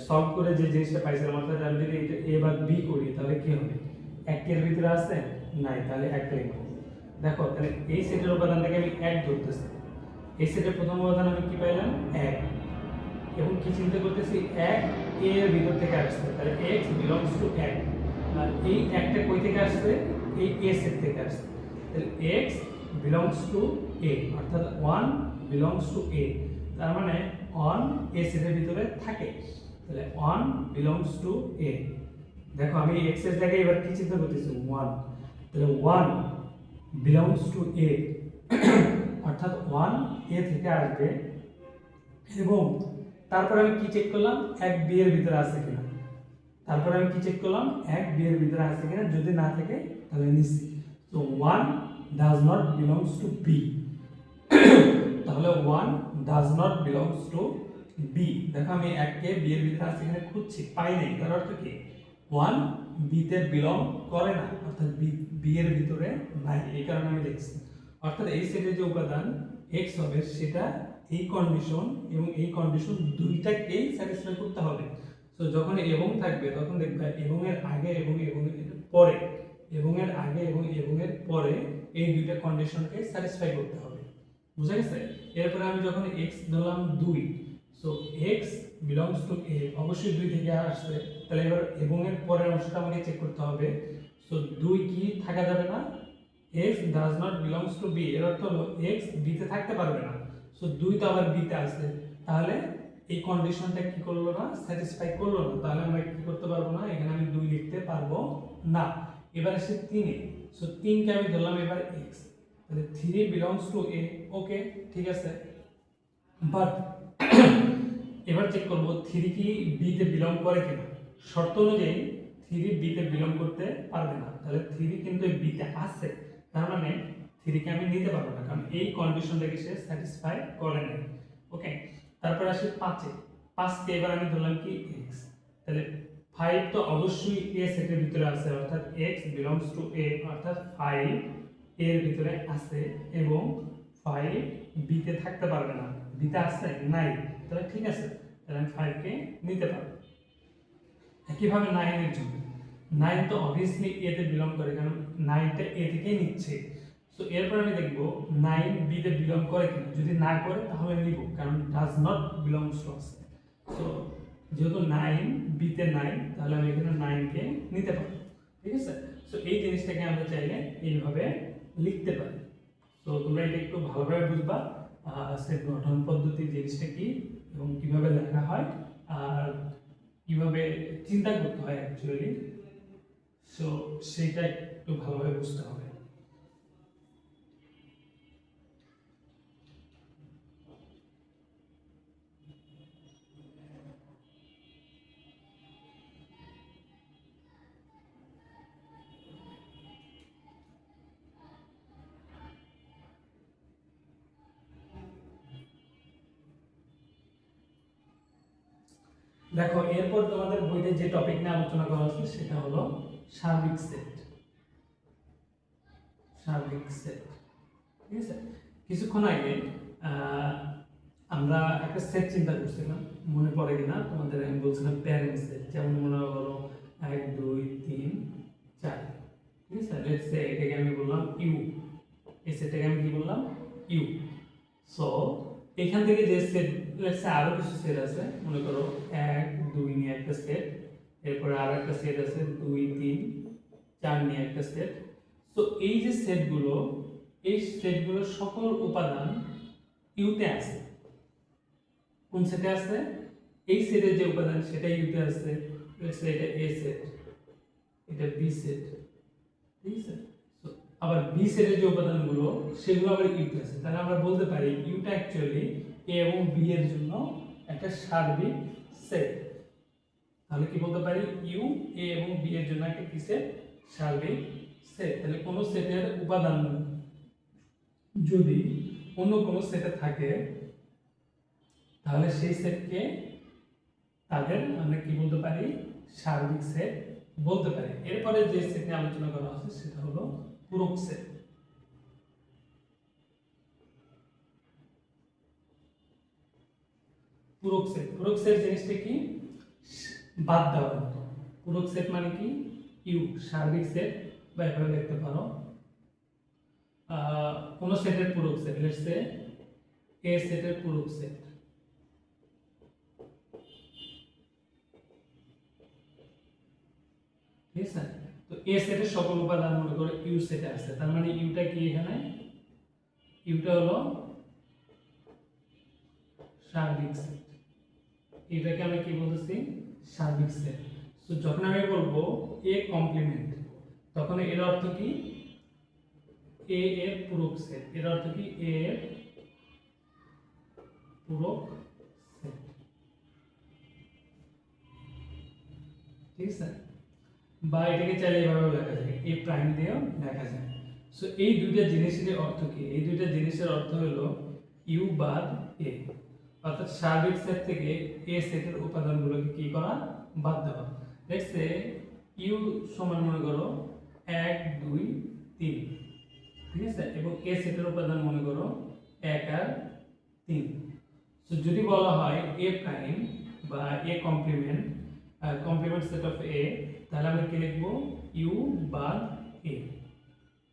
সলভ করে যে জিনিসটা পাইছিলাম, অর্থাৎ আমি যদি এটা a বা b করি তাহলে কি হবে, একের ভিতরে আছে নাই, তাহলে একটাই হবে। দেখো তাহলে এই সেটের উপাদানটাকে আমি এক ধরতেছি, এই সেটের প্রথম উপাদান আমি কি পাইলাম এক, এবং কি চিন্তা করতেছি এক a এর ভিতর থেকে আসছে, তাহলে x বিলংস টু এক, আর এই একটা কই থেকে আসছে, এই a সেট থেকে আসছে, তাহলে x বিলংস টু a, অর্থাৎ 1 বিলংস টু a, তার মানে 1 a সেটের ভিতরে থাকে, তাহলে 1 বিলংস টু a। দেখো আমি x এর জায়গায় এবার কি চিন্তা করতেছি 1, তাহলে 1 বিলংস টু a, অর্থাৎ 1 a থেকে আসবে, এবং তারপর আমি কি চেক করলাম এক b এর ভিতরে আছে কিনা, তারপর আমি কি চেক করলাম এক b এর ভিতরে আছে কিনা, যদি না থাকে তাহলে নিচ্ছি, তো 1 does not belongs to b, তাহলে 1 does not belongs to b। দেখো আমি এককে b এর ভিতরে আছে কিনা খুঁজছি, পাই নাই, তার অর্থ কি 1 b তে বিলং করে না, অর্থাৎ b এর ভিতরে নাই, এই কারণে আমি লিখছি। অর্থাৎ এই সেটের যে উপাদান x হবে সেটা এই কন্ডিশন এবং এই কন্ডিশন দুইটাকেই স্যাটিসফাই করতে হবে। তো যখন এবং থাকবে তখন দেখবে এবং এর আগে এবং এর পরে, এবং এর আগে এবং এর পরে এই দুইটা কন্ডিশনকে স্যাটিসফাই করতে হবে, বুঝা গেছে? এরপরে আমি যখন x ধরলাম 2, so x belongs to a, অবশ্যই 2 থেকে আসছে, তাহলে এবার এবং এর পরের অংশটা আমাকে চেক করতে হবে, সো 2 কি থাকা যাবে না, x does not belongs to b, এর অর্থ হলো x b তে থাকতে পারবে না, সো 2 তো আবার b তে আছে, তাহলে এই কন্ডিশনটা কি করলো না, স্যাটিসফাই করলো না, তাহলে আমরা কি করতে পারবো না, এখানে আমি 2 লিখতে পারবো না। এবার আসে 3 এ, সো 3 কে আমি ধরলাম এবার x, তাহলে 3 belongs to a, ওকে ঠিক আছে, বাট এবার চেক করব 3 কি b তে বিলং করে কিনা, শর্ত অনুযায়ী 3 b তে বিলং করতে পারবে না, তাহলে 3 কিন্তু b তে আছে, তার মানে 3 কে আমি নিতে পারবো না, কারণ এই কন্ডিশনটাকে সে স্যাটিসফাই করে না। ওকে, তারপর আসি 5 এ, 5 কে এবার আমি ধরলাম কি x, তাহলে 5 তো অবশ্যই a সেটের ভিতরে আছে, অর্থাৎ x belongs to a, অর্থাৎ 5 এর ভিতরে আছে, এবং 5 b তে থাকতে পারবে না, b তে আছে নাই, তাহলে ঠিক আছে, তাহলে আমি 5 কে নিতে পারবো। একইভাবে 9 এর জন্য, 9 তো অবভিয়াসলি a তে বিলং করে, কারণ 9 টা a থেকে নিচ্ছে, সো এরপর আমি দেখব 9 b তে বিলং করে কিনা, যদি না করে তাহলে নিব, কারণ does not belongs to us, so যেহেতু 9 b তে নাই, তাহলে আমি এখানে 9 কে নিতে পারবো, ঠিক আছে? সো এই জিনিসটাকে আমরা চাইলে এইভাবে লিখতে পারি। তো তোমরা এটা একটু ভালোভাবে বুঝবা, সেট গঠন পদ্ধতি জিনিসটা কি এবং কিভাবে লেখা হয় আর কিভাবে চিন্তা করতে হয় অ্যাকচুয়ালি, সো সেটা একটু ভালোভাবে বুঝতে হবে। দেখো এরপর তোমাদের বইতে যে টপিক নিয়ে আলোচনা করা হচ্ছে সেটা হলো সার্বিক সেট, সার্বিক সেট, ঠিক আছে? কিছুক্ষণ আগে আমরা একটা সেট চিন্তা করছিলাম, মনে পড়ে কিনা তোমাদের? আমি বলছিলাম প্যারেন্ট সেট, যেমন মনে করো 1 2 3 4, ঠিক আছে? লেটস সে এটাকে আমি বললাম ইউ, এই সেটটাকে আমি কি বললাম ইউ। সো এখান থেকে যে সেট, লেটস সে আরো কিছু সেট আছে, মনে করো 1 2 নিয়ে একটা সেট, এরপরে আরো একটা সেট আছে 2 3 4 নিয়ে একটা সেট। তো এই যে সেটগুলো, এই সেটগুলোর সকল উপাদান ইউতে আছে। কোন সেটে আছে? এই সেটের যে উপাদান সেটা ইউতে আছে, লেটস সে এটা এ সেট, এটা বি সেট, ঠিক আছে? আবার বি সেটের যে উপাদানগুলো সেগুলো আবার ইউতে আছে, তাহলে আমরা বলতে পারি ইউটা অ্যাকচুয়ালি এ এবং বি এর জন্য একটা সার্বিক সেট। তাহলে কি বলতে পারি, ইউ এ এবং বি এর জন্য একটা কি সেট, সার্বিক সেট। তাহলে কোন সেটের উপাদান যদি অন্য কোন সেটে থাকে, তাহলে সেই সেটকে তাদের আমরা কি বলতে পারি, সার্বিক সেট বলতে পারি। এরপরে যে সেট নিয়ে আলোচনা করা হচ্ছে সেটা হলো পূরক সেট। পূরক সেট জিনিসটা কি, বাদ দেওয়ার মতো। পূরক সেট মানে কি, ইউ সার্বিক সেট বা এভাবে লিখতে পারো কোন সেটের পূরক সেট, লেটস সে এ সেটের পূরক সেট। ঠিক আছে, তো এ সেটের সকল উপাদান মনে করো ইউ সেটে আছে, তার মানে ইউটা কি, এখানে ইউটা হলো সার্বিক সেট। এটাকে আমরা কি বলতেছি, সার্বিক সেট। তো যখন আমি বলবো এ কমপ্লিমেন্ট, তখন এর অর্থ কি, এ এর পূরক সেট। এর অর্থ কি, এ এর পূরক সেট। ঠিক আছে, বা এটাকে চাইলে এভাবে লেখা যায়, এ প্রাইম দিয়েও লেখা যায়। সো এই দুইটা জিনিসের অর্থ কি, এই দুইটা জিনিসের অর্থ হলো ইউ বাদ এ, অর্থাৎ সার্বিক সেট থেকে এ সেটের উপাদানগুলোকে কি করা, বাদ দেওয়া। লেটস সে ইউ সমান মনে করো 1 2 3, ঠিক আছে, এবং এ সেটের উপাদান মনে করো 1 আর 3। সো যদি বলা হয় এ প্রাইম বা A complement, complement set of A, তাহলে আমরা কি লিখব, ইউ বাদ এ।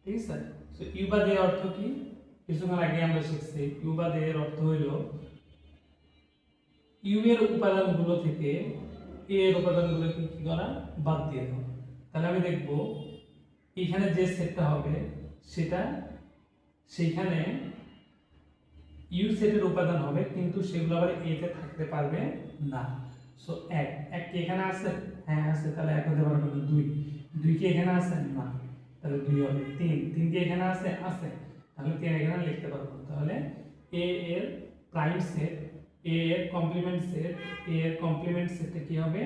ঠিক আছে, সো ইউ বাদ এর অর্থ কি, কিছুক্ষণ আগে আমরা শিখছি, ইউ বাদ এর অর্থ হলো ইউ এর উপাদানগুলো থেকে এ এর উপাদানগুলোকে কি করা, বাদ দিয়ে দাও। তাহলে আমি দেখব এখানে যে সেটটা হবে সেটা, সেইখানে ইউ সেটের উপাদান হবে, কিন্তু সেগুলো আবার এ তে থাকতে পারবে না। সো এক কি এখানে আছে, হ্যাঁ আছে, তাহলে এক হতে পারবে না। দুই কি এখানে আছে, না, তাহলে 2 হবে। তিন কি এখানে আছে, তাহলে 3 এখানে লিখতে পারবো। তাহলে এ এর প্রাইম সেট, এ এর কমপ্লিমেন্ট সেট, এ এর কমপ্লিমেন্ট সেটটা কি হবে,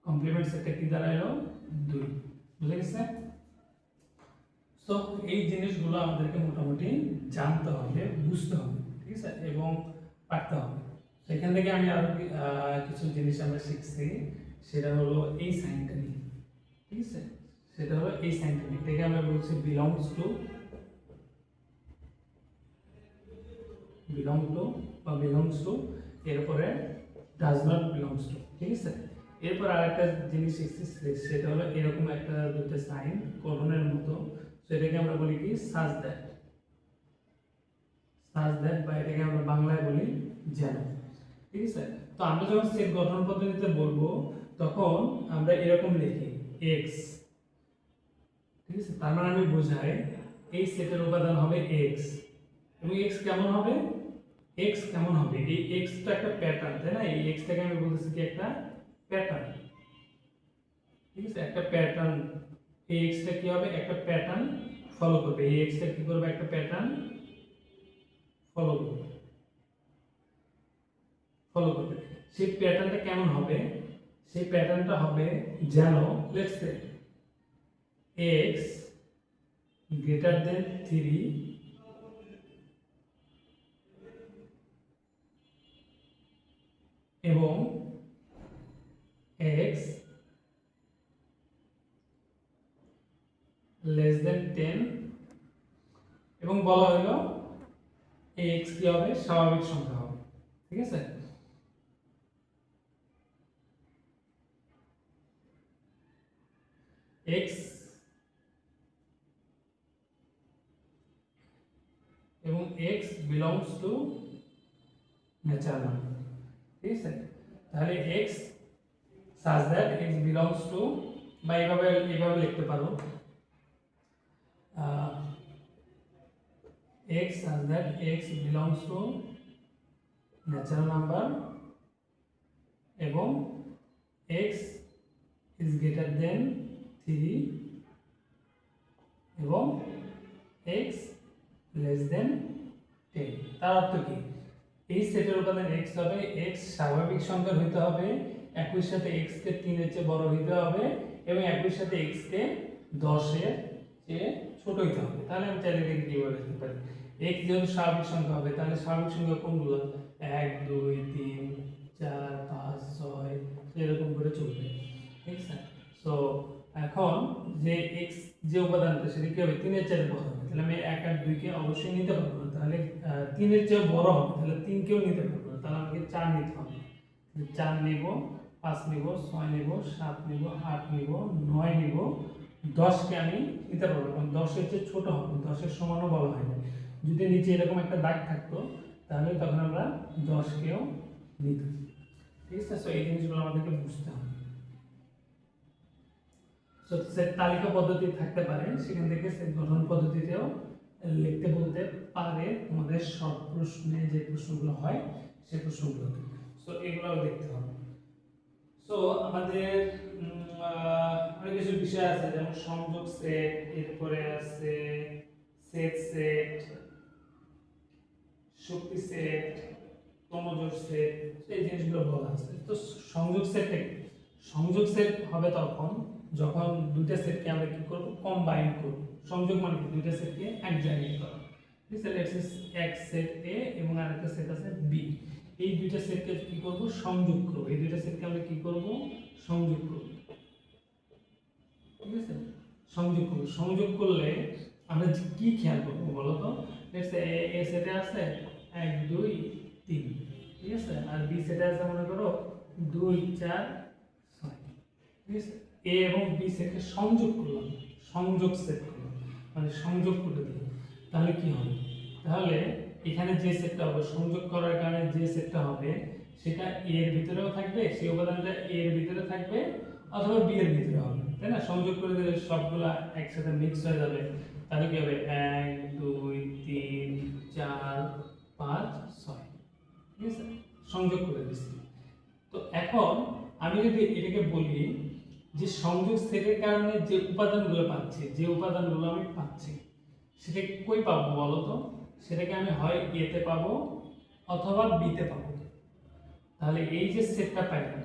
কমপ্লিমেন্ট সেটটা কি দাঁড়ালো, 2। বুঝে গেছে? সো এই জিনিসগুলো আমাদেরকে মোটামুটি জানতে হবে, বুঝতে হবে, ঠিক আছে, এবং পারতে হবে। সেখান থেকে আমি আরো কিছু জিনিস আমরা শিখছি, সেটা হলো এই সাইনটা নিয়ে। ঠিক আছে, সেটা হলো এই সাইনটা নিয়ে, এটাকে আমরা বলছি বিলংস টু বা বিলংস টু, এরপরে ডাজ নট বিলংস টু। ঠিক আছে, এরপর আরেকটা জিনিস শিখছি, সেটা হলো এরকম একটা দুটো সাইন কোলনের মতো, সেটাকে আমরা বলি কি, সাজ দ্যাট, বা এটাকে আমরা বাংলায় বলি যেন। ঠিক আছে, তো আমরা যখন সেট গঠন পদ্ধতিতে বলবো তখন আমরা এরকম লিখি x। ঠিক আছে, তার মানে আমি বোঝাই এই সেটের উপাদান হবে x, এবং x কেমন হবে, এই x টা একটা প্যাটার্ন, তাই না, এই x টাকে আমি বলতেছি কি, একটা প্যাটার্ন। ঠিক আছে, একটা প্যাটার্ন, এই x টা কি হবে, একটা প্যাটার্ন ফলো করবে, এই x টা কি করবে, একটা প্যাটার্ন ফলো করবে। সেই প্যাটার্নটা কেমন হবে, সেই প্যাটার্নটা হবে যেন, let's say x greater than 3 এবং x লেস দেন 10, এবং বলা হলো এই x কি হবে, স্বাভাবিক সংখ্যা হবে। ঠিক আছে, x এবং x belongs to natural number. ঠিক আছে, তাহলে x such that x belongs to, বা এইভাবে লিখতে পারো x such that x belongs to natural number এবং x is greater than 3 এবং x less than 10। তার অর্থ কি, এই সেটের উপাদান x হবে, x স্বাভাবিক সংখ্যার হইতে হবে, একই সাথে x কে 3 এর চেয়ে বড় হইতে হবে, এবং একই সাথে x কে 10 এর চেয়ে ছোট হইতে হবে। তাহলে আমি চাইলে এটাকে কিভাবে লিখতে পারি, x যেহেতু স্বাভাবিক সংখ্যা হবে, তাহলে স্বাভাবিক সংখ্যা কোনগুলো, 1 2 3 4 5 6 এরকম করে চলবে, ঠিক আছে। সো এখন যে x যে উপাদানটা সেটা কি হবে 3 এর চেয়ে বড় হবে, তাহলে আমি 1 আর 2 কে অবশ্যই নিতে পারবো না, তাহলে 3 এর চেয়ে বড় হবে, তাহলে 3 কেও নিতে পারবো না, তাহলে আমাকে 4 নিতে হবে। 4 নিব, 5 নিব, 6 নিব, 7 নিব, 8 নিব, 9 নিব, 10 কে আমি নিতে পারবো, কারণ 10 এর চেয়ে ছোট হবে, 10 এর সমানও বলা হয় না। যদি নিচে এরকম একটা দাগ থাকতো তাহলে তখন আমরা 10 কেও নিতাম, ঠিক আছে। সো এই জিনিসগুলো আমাদেরকে বুঝতে হবে। সো সেট তালিকা পদ্ধতি থাকতে পারে, সেখান থেকে সেট গঠন পদ্ধতিতেও লিখতে বলতে পারে আমাদের শর্ট প্রশ্নে যে প্রশ্নগুলো হয় সেই প্রশ্নগুলোতে। সো এগুলো দেখতে হবে। সো আমাদের অনেক কিছু বিষয় আছে, যেমন সংযোগ সেট, এরপরে আছে সেট সেট, শক্তি সেট, ক্রমজোড় সেট, এই জিনিসগুলো বলা আছে। তো সংযোগ সেট সংযোগ সেট হবে তখন যখন দুইটা সেটকে আমরা কি করব, কম্বাইন করব। সংযোগ মানে কি দুইটা সেটকে এক জায়গায় করা, ঠিক আছে। লেটস এক সেট এ এবং আরেকটা সেট আছে বি, এই দুইটা সেটকে কি করব, সংযোগ করব। এই দুইটা সেটকে আমরা কি করব, সংযোগ করব, ঠিক আছে। সংযোগ করব, সংযোগ করলে আমরা কি খেয়াল করব বলো তো। লেটস এ সেটে আছে 1 2 3, ঠিক আছে, আর বি সেটে আছে মনে করো 2 4 6, ঠিক আছে। এ এবং বি সেটকে সংযোগ করলাম, সংযোগ সেট করলাম, মানে সংযোগ করে দিলাম, তাহলে কি হবে, তাহলে এখানে যে সেটটা হবে সংযোগ করার কারণে যে সেটটা হবে সেটা এ এর ভিতরেও থাকবে, সেই উপাদানটা এ এর ভিতরে থাকবে অথবা বি এর ভিতরে হবে, তাই না। সংযোগ করে দিলে সবগুলা একসাথে মিক্স হয়ে যাবে, তাহলে কি হবে 1 2 3 4 5 6, ঠিক আছে, সংযোগ করে দিচ্ছি। তো এখন আমি যদি এটাকে বলি যে সংযোগ সেটের কারণে যে উপাদানগুলো পাচ্ছি, যে উপাদানগুলো আমি পাচ্ছি সেটা কই পাবো বলো তো। সেটাকে আমি হয় এ তে পাবো অথবা বি তে পাবো। তাহলে এই যে সেটটা পাইলাম,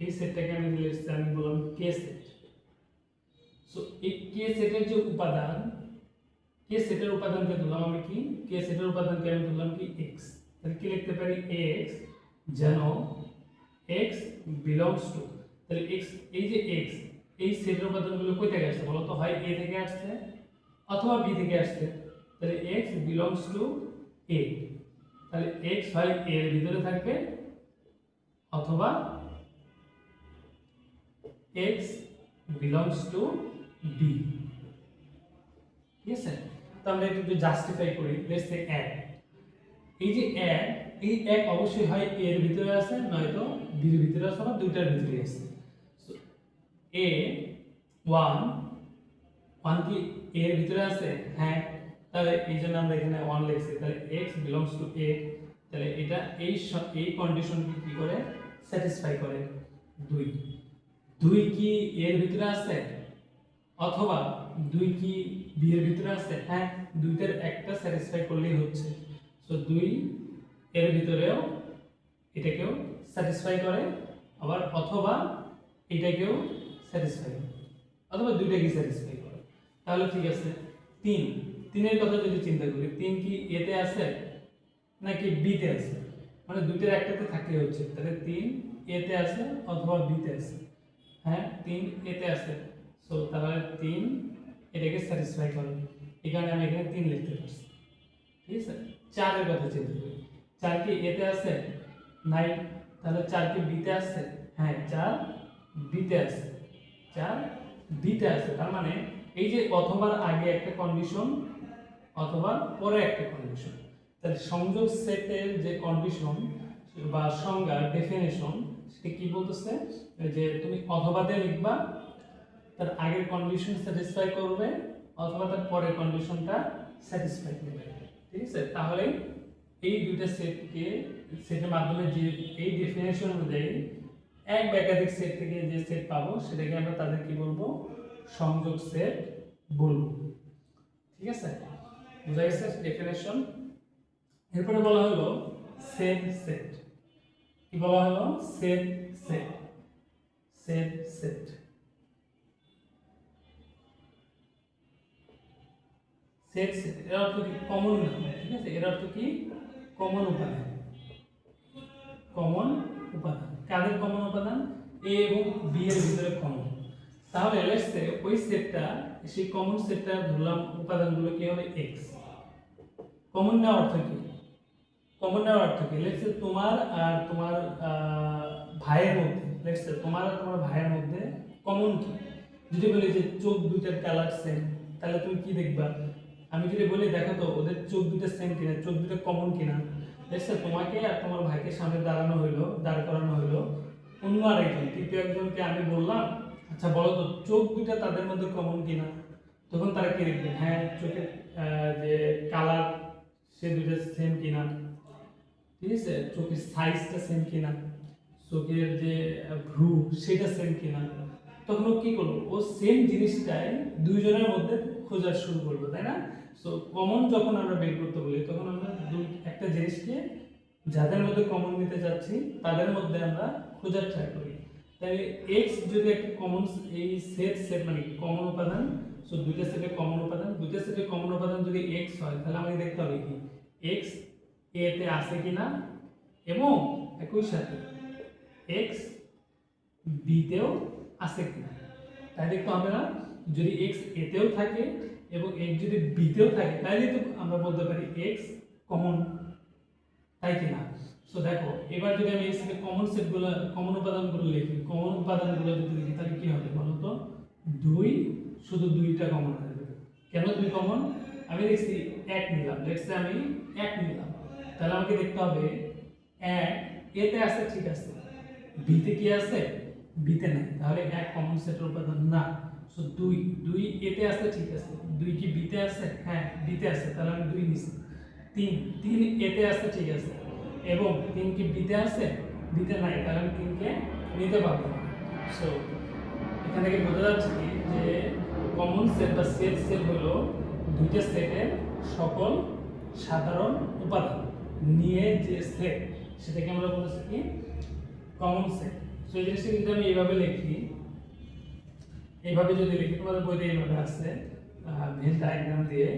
এই সেটটাকে আমি বললাম কে সেট। সো এই কে সেটের যে উপাদান, কে সেটের উপাদানকে ধরলাম আমি কি, কে সেটের উপাদানকে আমি ধরলাম কি x, তাহলে কি লিখতে পারি x, যেন x বিলংস টু, তাহলে x, এই যে x, এই সেটের উপাদানগুলো কই থেকে আসছে বলো তো, হয় a থেকে আসছে অথবা b থেকে আসছে, তাহলে x বিলংস টু a, তাহলে x হয় a এর ভিতরে থাকবে অথবা x বিলংস টু b, ঠিক আছে। তো আমরা একটু জাস্টিফাই করি, লেটস সে এক, এই যে এক, এই এক অবশ্যই হয় a এর ভিতরে আছে নয়তো b এর ভিতরে আছে বা দুইটার ভিতরে আছে। সো a 1 1 কি a এর ভিতরে আছে, হ্যাঁ, তাহলে এই জন্য আমরা এখানে 1 লিখছি, তাহলে x বিলংস টু a, তাহলে এটা এই কন্ডিশনকে কি করে স্যাটিসফাই করে, 2 2 কি a এর ভিতরে আছে অথবা 2 কি b এর ভিতরে আছে, হ্যাঁ, দুইটার একটা স্যাটিসফাই করলেই হচ্ছে। সো 2 এর ভিতরেও এটাকেও স্যাটিসফাই করে, আবার অথবা এটাকেও স্যাটিসফাই করে, অথবা দুইটাকে স্যাটিসফাই করে, তাহলে ঠিক আছে। 3 3 এর কথা যদি চিন্তা করি, 3 কি এ তে আছে নাকি বি তে আছে, মানে দুইটার একটাতে থাকলে হচ্ছে, তাহলে 3 এ তে আছে অথবা বি তে আছে, হ্যাঁ 3 এ তে আছে। সো তাহলে 3 এটাকে স্যাটিসফাই করে, এই কারণে আমি এখানে 3 লিখতে পারছি, ঠিক আছে। 4 এর কথা চিন্তা করি, 4 কি এ তে আছে নাই, তাহলে 4 কি বি তে আছে, হ্যাঁ 4 বি তে আছে, 4 বি তে আছে, তার মানে এই যে অথবার আগে একটা কন্ডিশন অথবা পরে একটা কন্ডিশন, তাহলে সংযোগ সেটের যে কন্ডিশন বা সংজ্ঞা ডেফিনেশন সেটা কি বলতেছে, যে তুমি অথবাতে লিখবা তার আগের কন্ডিশন স্যাটিসফাই করবে অথবা তার পরের কন্ডিশনটা স্যাটিসফাই করবে, ঠিক আছে। তাহলে এই দুইটা সেটকে সেটের মাধ্যমে যে এই ডেফিনেশন অনুযায়ী এক বা একাধিক সেট থেকে যে সেট পাবো সেটাকে আমরা তাদের কি বলবো, সংযোগ সেট বলবো, ঠিক আছে। বুঝা গেছে ডেফিনেশন। এরপরে বলা হলো সেট সেট, কি বলা হলো, set set, set set, set set এর অর্থ কি, কমন না, ঠিক আছে, এর অর্থ কি, কমন উপাদান, কমন উপাদান। কাদের কমন উপাদান? এ এবং বি এর ভিতরে কমন। তাহলে লেটস সে ওই সেটটা, সেই কমন সেটটা ধরলাম উপাদানগুলো কি হবে এক্স। কমন নেওয়ার অর্থ কি? কমন নেওয়ার অর্থ কি? লেটস সে তোমার আর তোমার ভাইয়ের মধ্যে, লেটস সে তোমার আর তোমার ভাইয়ের মধ্যে কমন কি? যদি বলি যে চোখ দুইটার কালার সেম, তাহলে তুমি কি দেখবা? আমি যদি বলি দেখো তো ওদের চোখ দুটো সেম কিনা, চোখ দুটো কমন কিনা, লেটস সে তোমাকে আর তোমার ভাইকে সামনে দাঁড় করানো হইলো, অন্য আরেকজন তৃতীয় একজনকে আমি বললাম আচ্ছা বলো তো চোখ দুইটা তাদের মধ্যে কমন কিনা, তখন তারা কি দেখবে? হ্যাঁ চোখের যে কালার সে দুটো সেম কিনা, ঠিক আছে, চোখের সাইজটা সেম কিনা, চোখের যে ভ্রু সেটা সেম কিনা, তখন ও কি করবো? ও সেম জিনিসটাই দুইজনের মধ্যে খোঁজা শুরু করবো, তাই না? সো কমন যখন আমরা বের করতে বলি তখন আমরা একটা জিনিসকে যাদের মধ্যে কমন নিতে যাচ্ছি তাদের মধ্যে আমরা খোঁজার ট্রাই করি। তাই এক্স যদি একটা কমন, এই সেট মানে কমন উপাদান, সো দুইটা সেটে কমন উপাদান, দুইটা সেটে কমন উপাদান যদি এক্স হয় তাহলে আমাকে দেখতে হবে কি এক্স এ তে আছে কিনা, এবং একই সাথে এক্স বি তেও আছে কিনা। তাই দেখতে হবে না? যদি এক্স এ তেও থাকে এবং এক্স যদি বি তেও থাকে তাহলে তো আমরা বলতে পারি এক্স কমন, তাই কিনা? সো দেখো এবার যদি আমি এই সেটে কমন সেটগুলো, কমন উপাদানগুলো লিখি, কমন উপাদানগুলো যদি লিখি তাহলে কি হবে বলো তো? দুই, শুধু দুইটা কমন আসবে। কেন দুই কমন? আমি দেখছি এক নিলাম, লেটস সে আমি এক নিলাম, তাহলে আমাকে দেখতে হবে এক এতে আছে ঠিক আছে, বিতে কি আছে? বিতে নাই, তাহলে এক কমন সেটের উপাদান না। সো দুই, দুই এতে আছে ঠিক আছে, দুই কি বিতে আছে? হ্যাঁ বিতে আছে, তাহলে আমি দুই নিছি। তিন, তিন এতে আছে ঠিক আছে, এবং তিন কি বিতে আছে? বিতে নাই, তাহলে আমি তিনকে নিতে পারবো না। সো এখান থেকে বোঝা যাচ্ছে কি যে কমন সেট বা সেট হলো দুইটা সেটের সকল সাধারণ উপাদান নিয়ে যে সেট, সেটাকে আমরা বলছি কি কমন সেট। সো এই জিনিসটা যদি আমি এইভাবে লিখি, এইভাবে যদি লিখি, তোমাদের বইতে এইভাবে আছে ভেন ডায়াগ্রাম দিয়ে,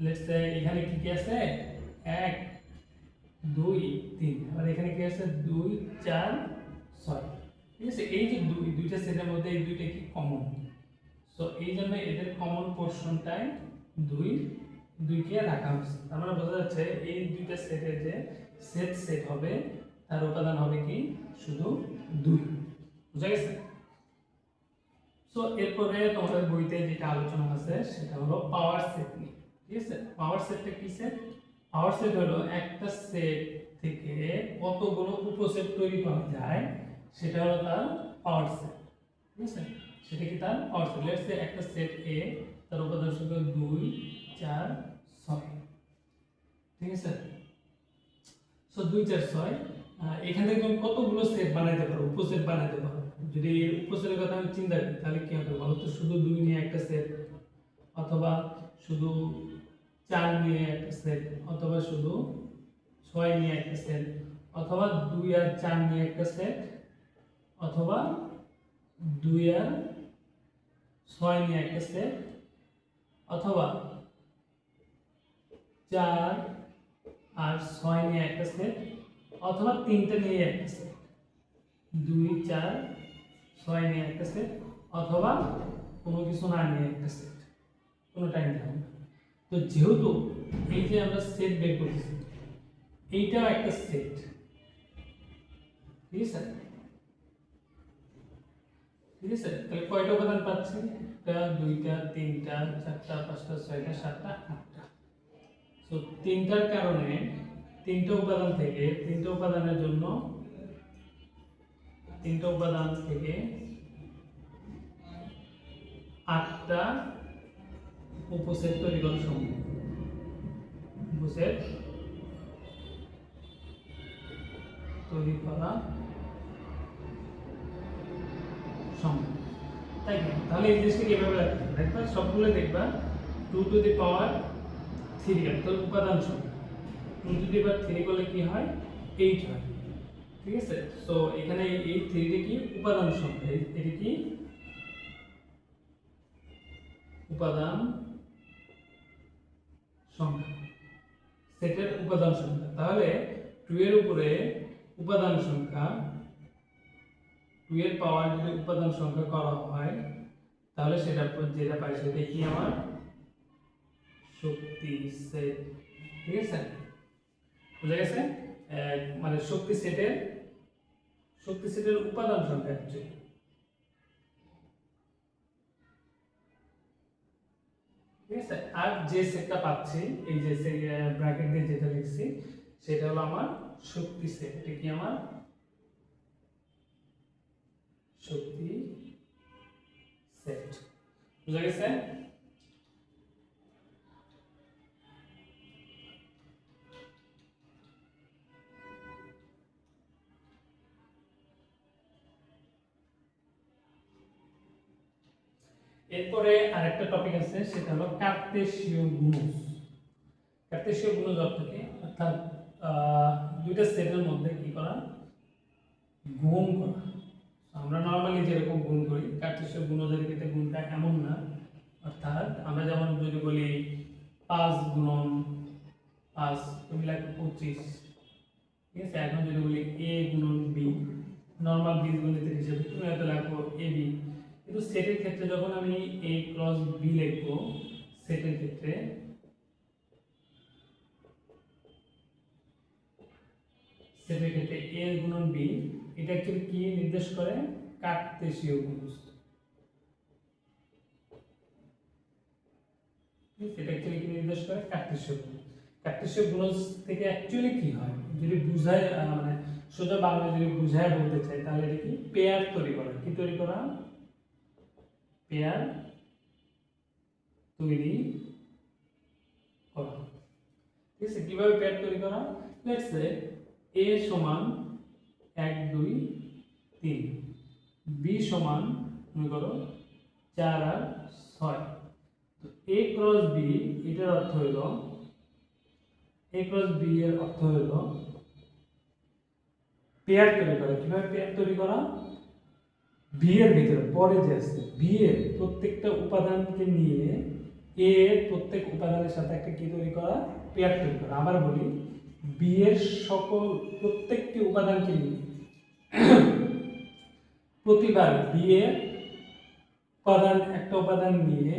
লেটস সে এখানে কি কি আছে? এক, দুই, তিন, আর এখানে কি আছে? দুই, চার, ছয়, ঠিক আছে। এই যে দুইটা সেটের মধ্যে এই দুইটা কি কমন, সো এই জন্য এদের কমন পোর্শনটাই দুই, দুইকে রাখা হয়েছে। আমরা বোঝা যাচ্ছে এই দুইটা সেটের যে সেট হবে তার উপাদান হবে কি শুধু দুই। বুঝা গেছে? সো এরপরে তোমাদের বইতে যেটা আলোচনা আছে সেটা হলো পাওয়ার সেট নিয়ে, ঠিক আছে। পাওয়ার সেটটা কি সেট? পাওয়ার সেট হলো একটা সেট থেকে কতগুলো উপসেট তৈরি করা যায়, সেটা হলো তার পাওয়ার সেট, ঠিক আছে। সেটা কি তার পাওয়ার সেট। লেটস সে একটা সেট এ, তার উপাদান সংখ্যা 2 4 6, ঠিক আছে। সো 2 4 6, এখান থেকে তুমি কতগুলো সেট বানাইতে পারো, উপসেট বানাইতে পারো। যদি এই উপসেটের কথা আমি চিন্তা করি তাহলে কি হবে বলো তো? শুধু 2 নিয়ে একটা সেট, অথবা শুধু 4 নিয়ে একটা সেট, অথবা শুধু 6 নিয়ে একটা সেট, অথবা 2 আর 4 নিয়ে একটা সেট, অথবা 2 আর 6 নিয়ে একটা সেট, অথবা 4 আর 6 নিয়ে একটা সেট, অথবা 3টা নিয়ে একটা সেট, 2 4 6 নিয়ে একটা সেট, অথবা কোনো কিছু না নিয়ে একটা সেট, কোনোটাই নিতে হবে না। তো যেহেতু এই যে আমরা সেট বের করতেছি, এইটাও একটা সেট, ঠিক আছে। ঠিক আছে, তাহলে কয়টা উপাদান পাচ্ছি? একটা, দুইটা, তিনটা, চারটা, পাঁচটা, ছয়টা, সাতটা, আটটা। তো তিনটার কারণে তিনটা উপাদান থেকে, তিনটা উপাদানের জন্য, তিনটা উপাদান থেকে 8টা উপসেট তৈরি করা সম্ভব। উপসেট তৈরি করা সম্ভব, তাই না? তাহলে এই জিনিসটাকে এভাবে রাখবে, দেখবা সবগুলো দেখবা 2 টু দি পাওয়ার 3, অর্থাৎ উপাদান সংখ্যা 2 টু দি পাওয়ার 3 করলে কি হয়? 8 হয়, ঠিক আছে। সো এখানে এই 3টা কি উপাদান সংখ্যা, এটা কি উপাদান সংখ্যা, সেটের উপাদান সংখ্যা। তাহলে 2 এর উপরে উপাদান সংখ্যা 2 এর পাওয়ার যদি উপাদান সংখ্যা করা হয় তাহলে সেটা যেটা পাই সেটা কি আমার শক্তি সেট। ঠিক আছে, বুঝা গেছে? মানে শক্তি সেটের উপাদান সংখ্যা হচ্ছে। ঠিক আছে, আর যে সেটটা পাচ্ছি এই যে ব্র্যাকেট দিয়ে যেটা লিখছি সেটা হলো আমার শক্তি সেট। এটা কি আমার শক্তি সেট। বুঝা গেছে? এরপরে আরেকটা টপিক আছে সেটা হলো কার্তেশীয় গুণজ। কার্তেশীয় গুণজ অর্থ কি? অর্থাৎ দুইটা সেটের মধ্যে কি করা, গুণ করা। আমরা নরমালি যেরকম গুণ করি কার্তেশীয় গুণজের ক্ষেত্রে গুণটা এমন না। অর্থাৎ আমরা যেমন যদি বলি 5 গুণন 5 তুমি লাগবে 25। ঠিক আছে, এখন যদি বলি a গুণন b নরমাল বীজগণিতের হিসেবে তুমি হয়তো লাগবো ab। কিন্তু সেটের ক্ষেত্রে যখন আমি a ক্রস b লিখবো সেটের ক্ষেত্রে a গুণন b এটা অ্যাকচুয়ালি কি নির্দেশ করে? কার্তেশীয় গুণজ। এটা অ্যাকচুয়ালি কি নির্দেশ করে? কার্তেশীয় গুণজ। কার্তেশীয় গুণজ থেকে অ্যাকচুয়ালি কি হয় যদি বুঝায়, মানে সোজা বাংলা যদি বুঝায় বলতে চাই তাহলে এটা কি পেয়ার তৈরি করা। কি তৈরি করা? পেয়ার তৈরি করা। ঠিক আছে, কিভাবে পেয়ার তৈরি করা? লেটস সে a সমান 1 2 3, b সমান মনে করো 4 আর 6। তো a ক্রস b এটার অর্থ হলো a ক্রস b এর অর্থ হলো পেয়ার তৈরি করা। কিভাবে পেয়ার তৈরি করা? b এর ভিতরে পরে যে আছে b এর প্রত্যেকটা উপাদানকে নিয়ে a এর প্রত্যেক উপাদানের সাথে একটা কি তৈরি করা? পেয়ার তৈরি করা। আবার বলি b এর সকল প্রত্যেকটি উপাদানকে নিয়ে প্রতিবার b এর একটা উপাদান নিয়ে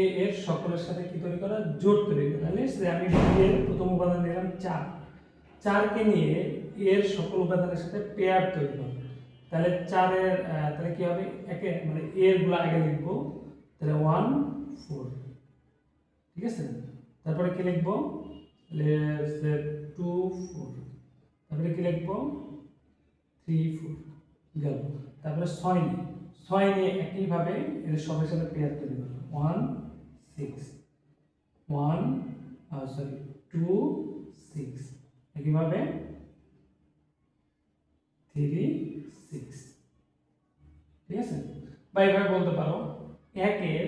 a এর সকলের সাথে কি তৈরি করা? জোট তৈরি করা। আমি b এর প্রথম উপাদান নিলাম 4, 4 কে নিয়ে a এর সকল উপাদানের সাথে পেয়ার তৈরি করা। তাহলে 4 এর তাহলে কি হবে? একে মানে a এর গুলো আগে লিখবো, তাহলে 1 4। ঠিক আছে, তারপরে কি লিখবো? 2 4, তারপরে কি লিখবো? 3 4 গেল। তারপরে 6 নিয়ে একই ভাবে এর সবার সাথে পেয়ার তৈরি করব। 1 6 2 6 একইভাবে 3 6। ঠিক আছে, বা এইভাবে বলতে পারো 1 এর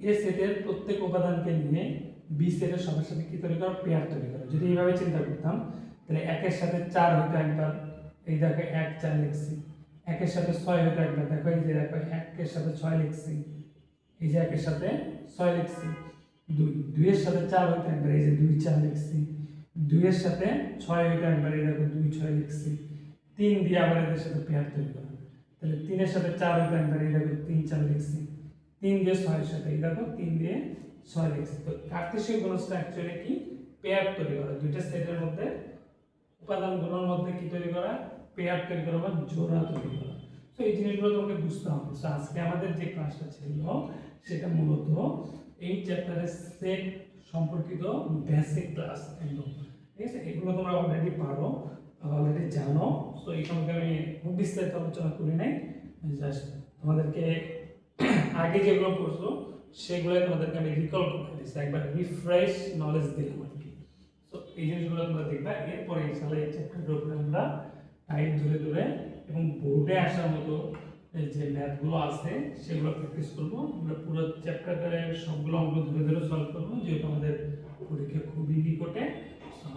a সেটের প্রত্যেক উপাদানকে নিয়ে b সেটের সবার সাথে কি তৈরি করা? পেয়ার তৈরি করা। যদি এইভাবে চিন্তা করতাম তাহলে 1 এর সাথে 4 হতো একবার, এই দেখো 1 4 লিখছি। 1 এর সাথে 6 হতো একবার, দেখো এই যে দেখো 1 এর সাথে 6 লিখছি। এই যে 1 এর সাথে 6 লিখছি। 2 এর সাথে 4 হতো একবার, এই যে 2 4 লিখছি। 2 এর সাথে 6 হতো একবার, এই দেখো 2 6 লিখছি। 3 দিয়ে আবার এদের সাথে পেয়ার তৈরি করা। তাহলে 3 এর সাথে 4 হতো একবার, এই দেখো 3 4 লিখছি। 3 দিয়ে 6 এর সাথে এই দেখো 3 দিয়ে 6 লিখছি। তো কার্তেশীয় গুণজটা অ্যাকচুয়ালি কি? পেয়ার তৈরি করা। দুইটা সেটের মধ্যে উপাদানগুলোর মধ্যে কি তৈরি করা? পেয়ার তৈরি করা বা জোড়া তৈরি করা। তো এই জিনিসগুলো তোমাকে বুঝতে হবে। তো আজকে আমাদের যে ক্লাসটা ছিল সেটা মূলত এই চ্যাপ্টারের সেট সম্পর্কিত বেসিক ক্লাস একদম। ঠিক আছে, এগুলো তোমরা অলরেডি পারো, অলরেডি জানো। তো এই সম্পর্কে আমি খুব বিস্তারিত আলোচনা করি নাই, জাস্ট তোমাদেরকে আগে যেগুলো পড়ছো সেগুলো তোমাদেরকে আমি রিকল করে দিচ্ছি, একবার রিফ্রেশ নলেজ দিলাম আর কি। তো এই জিনিসগুলো তোমরা দেখবা। এরপরে ইনশাআল্লাহ এই চ্যাপ্টারটার উপরে আমরা টাইম ধরে ধরে এবং বোর্ডে আসার মতো যে ম্যাথগুলো আছে সেগুলো প্র্যাকটিস করবো। আমরা পুরো চ্যাপ্টারের সবগুলো অঙ্ক ধরে ধরে সলভ করবো, যেহেতু আমাদের পরীক্ষা খুবই নিকটে।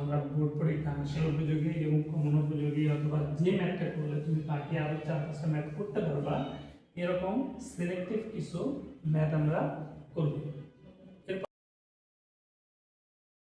আমরা বোর্ড পরীক্ষা আসার উপযোগী এবং কমন উপযোগী অথবা যে ম্যাথটা করলে তুমি বাকি আরও 4-5টা ম্যাথ করতে পারবা এরকম সিলেক্টিভ কিছু ম্যাথ আমরা করব।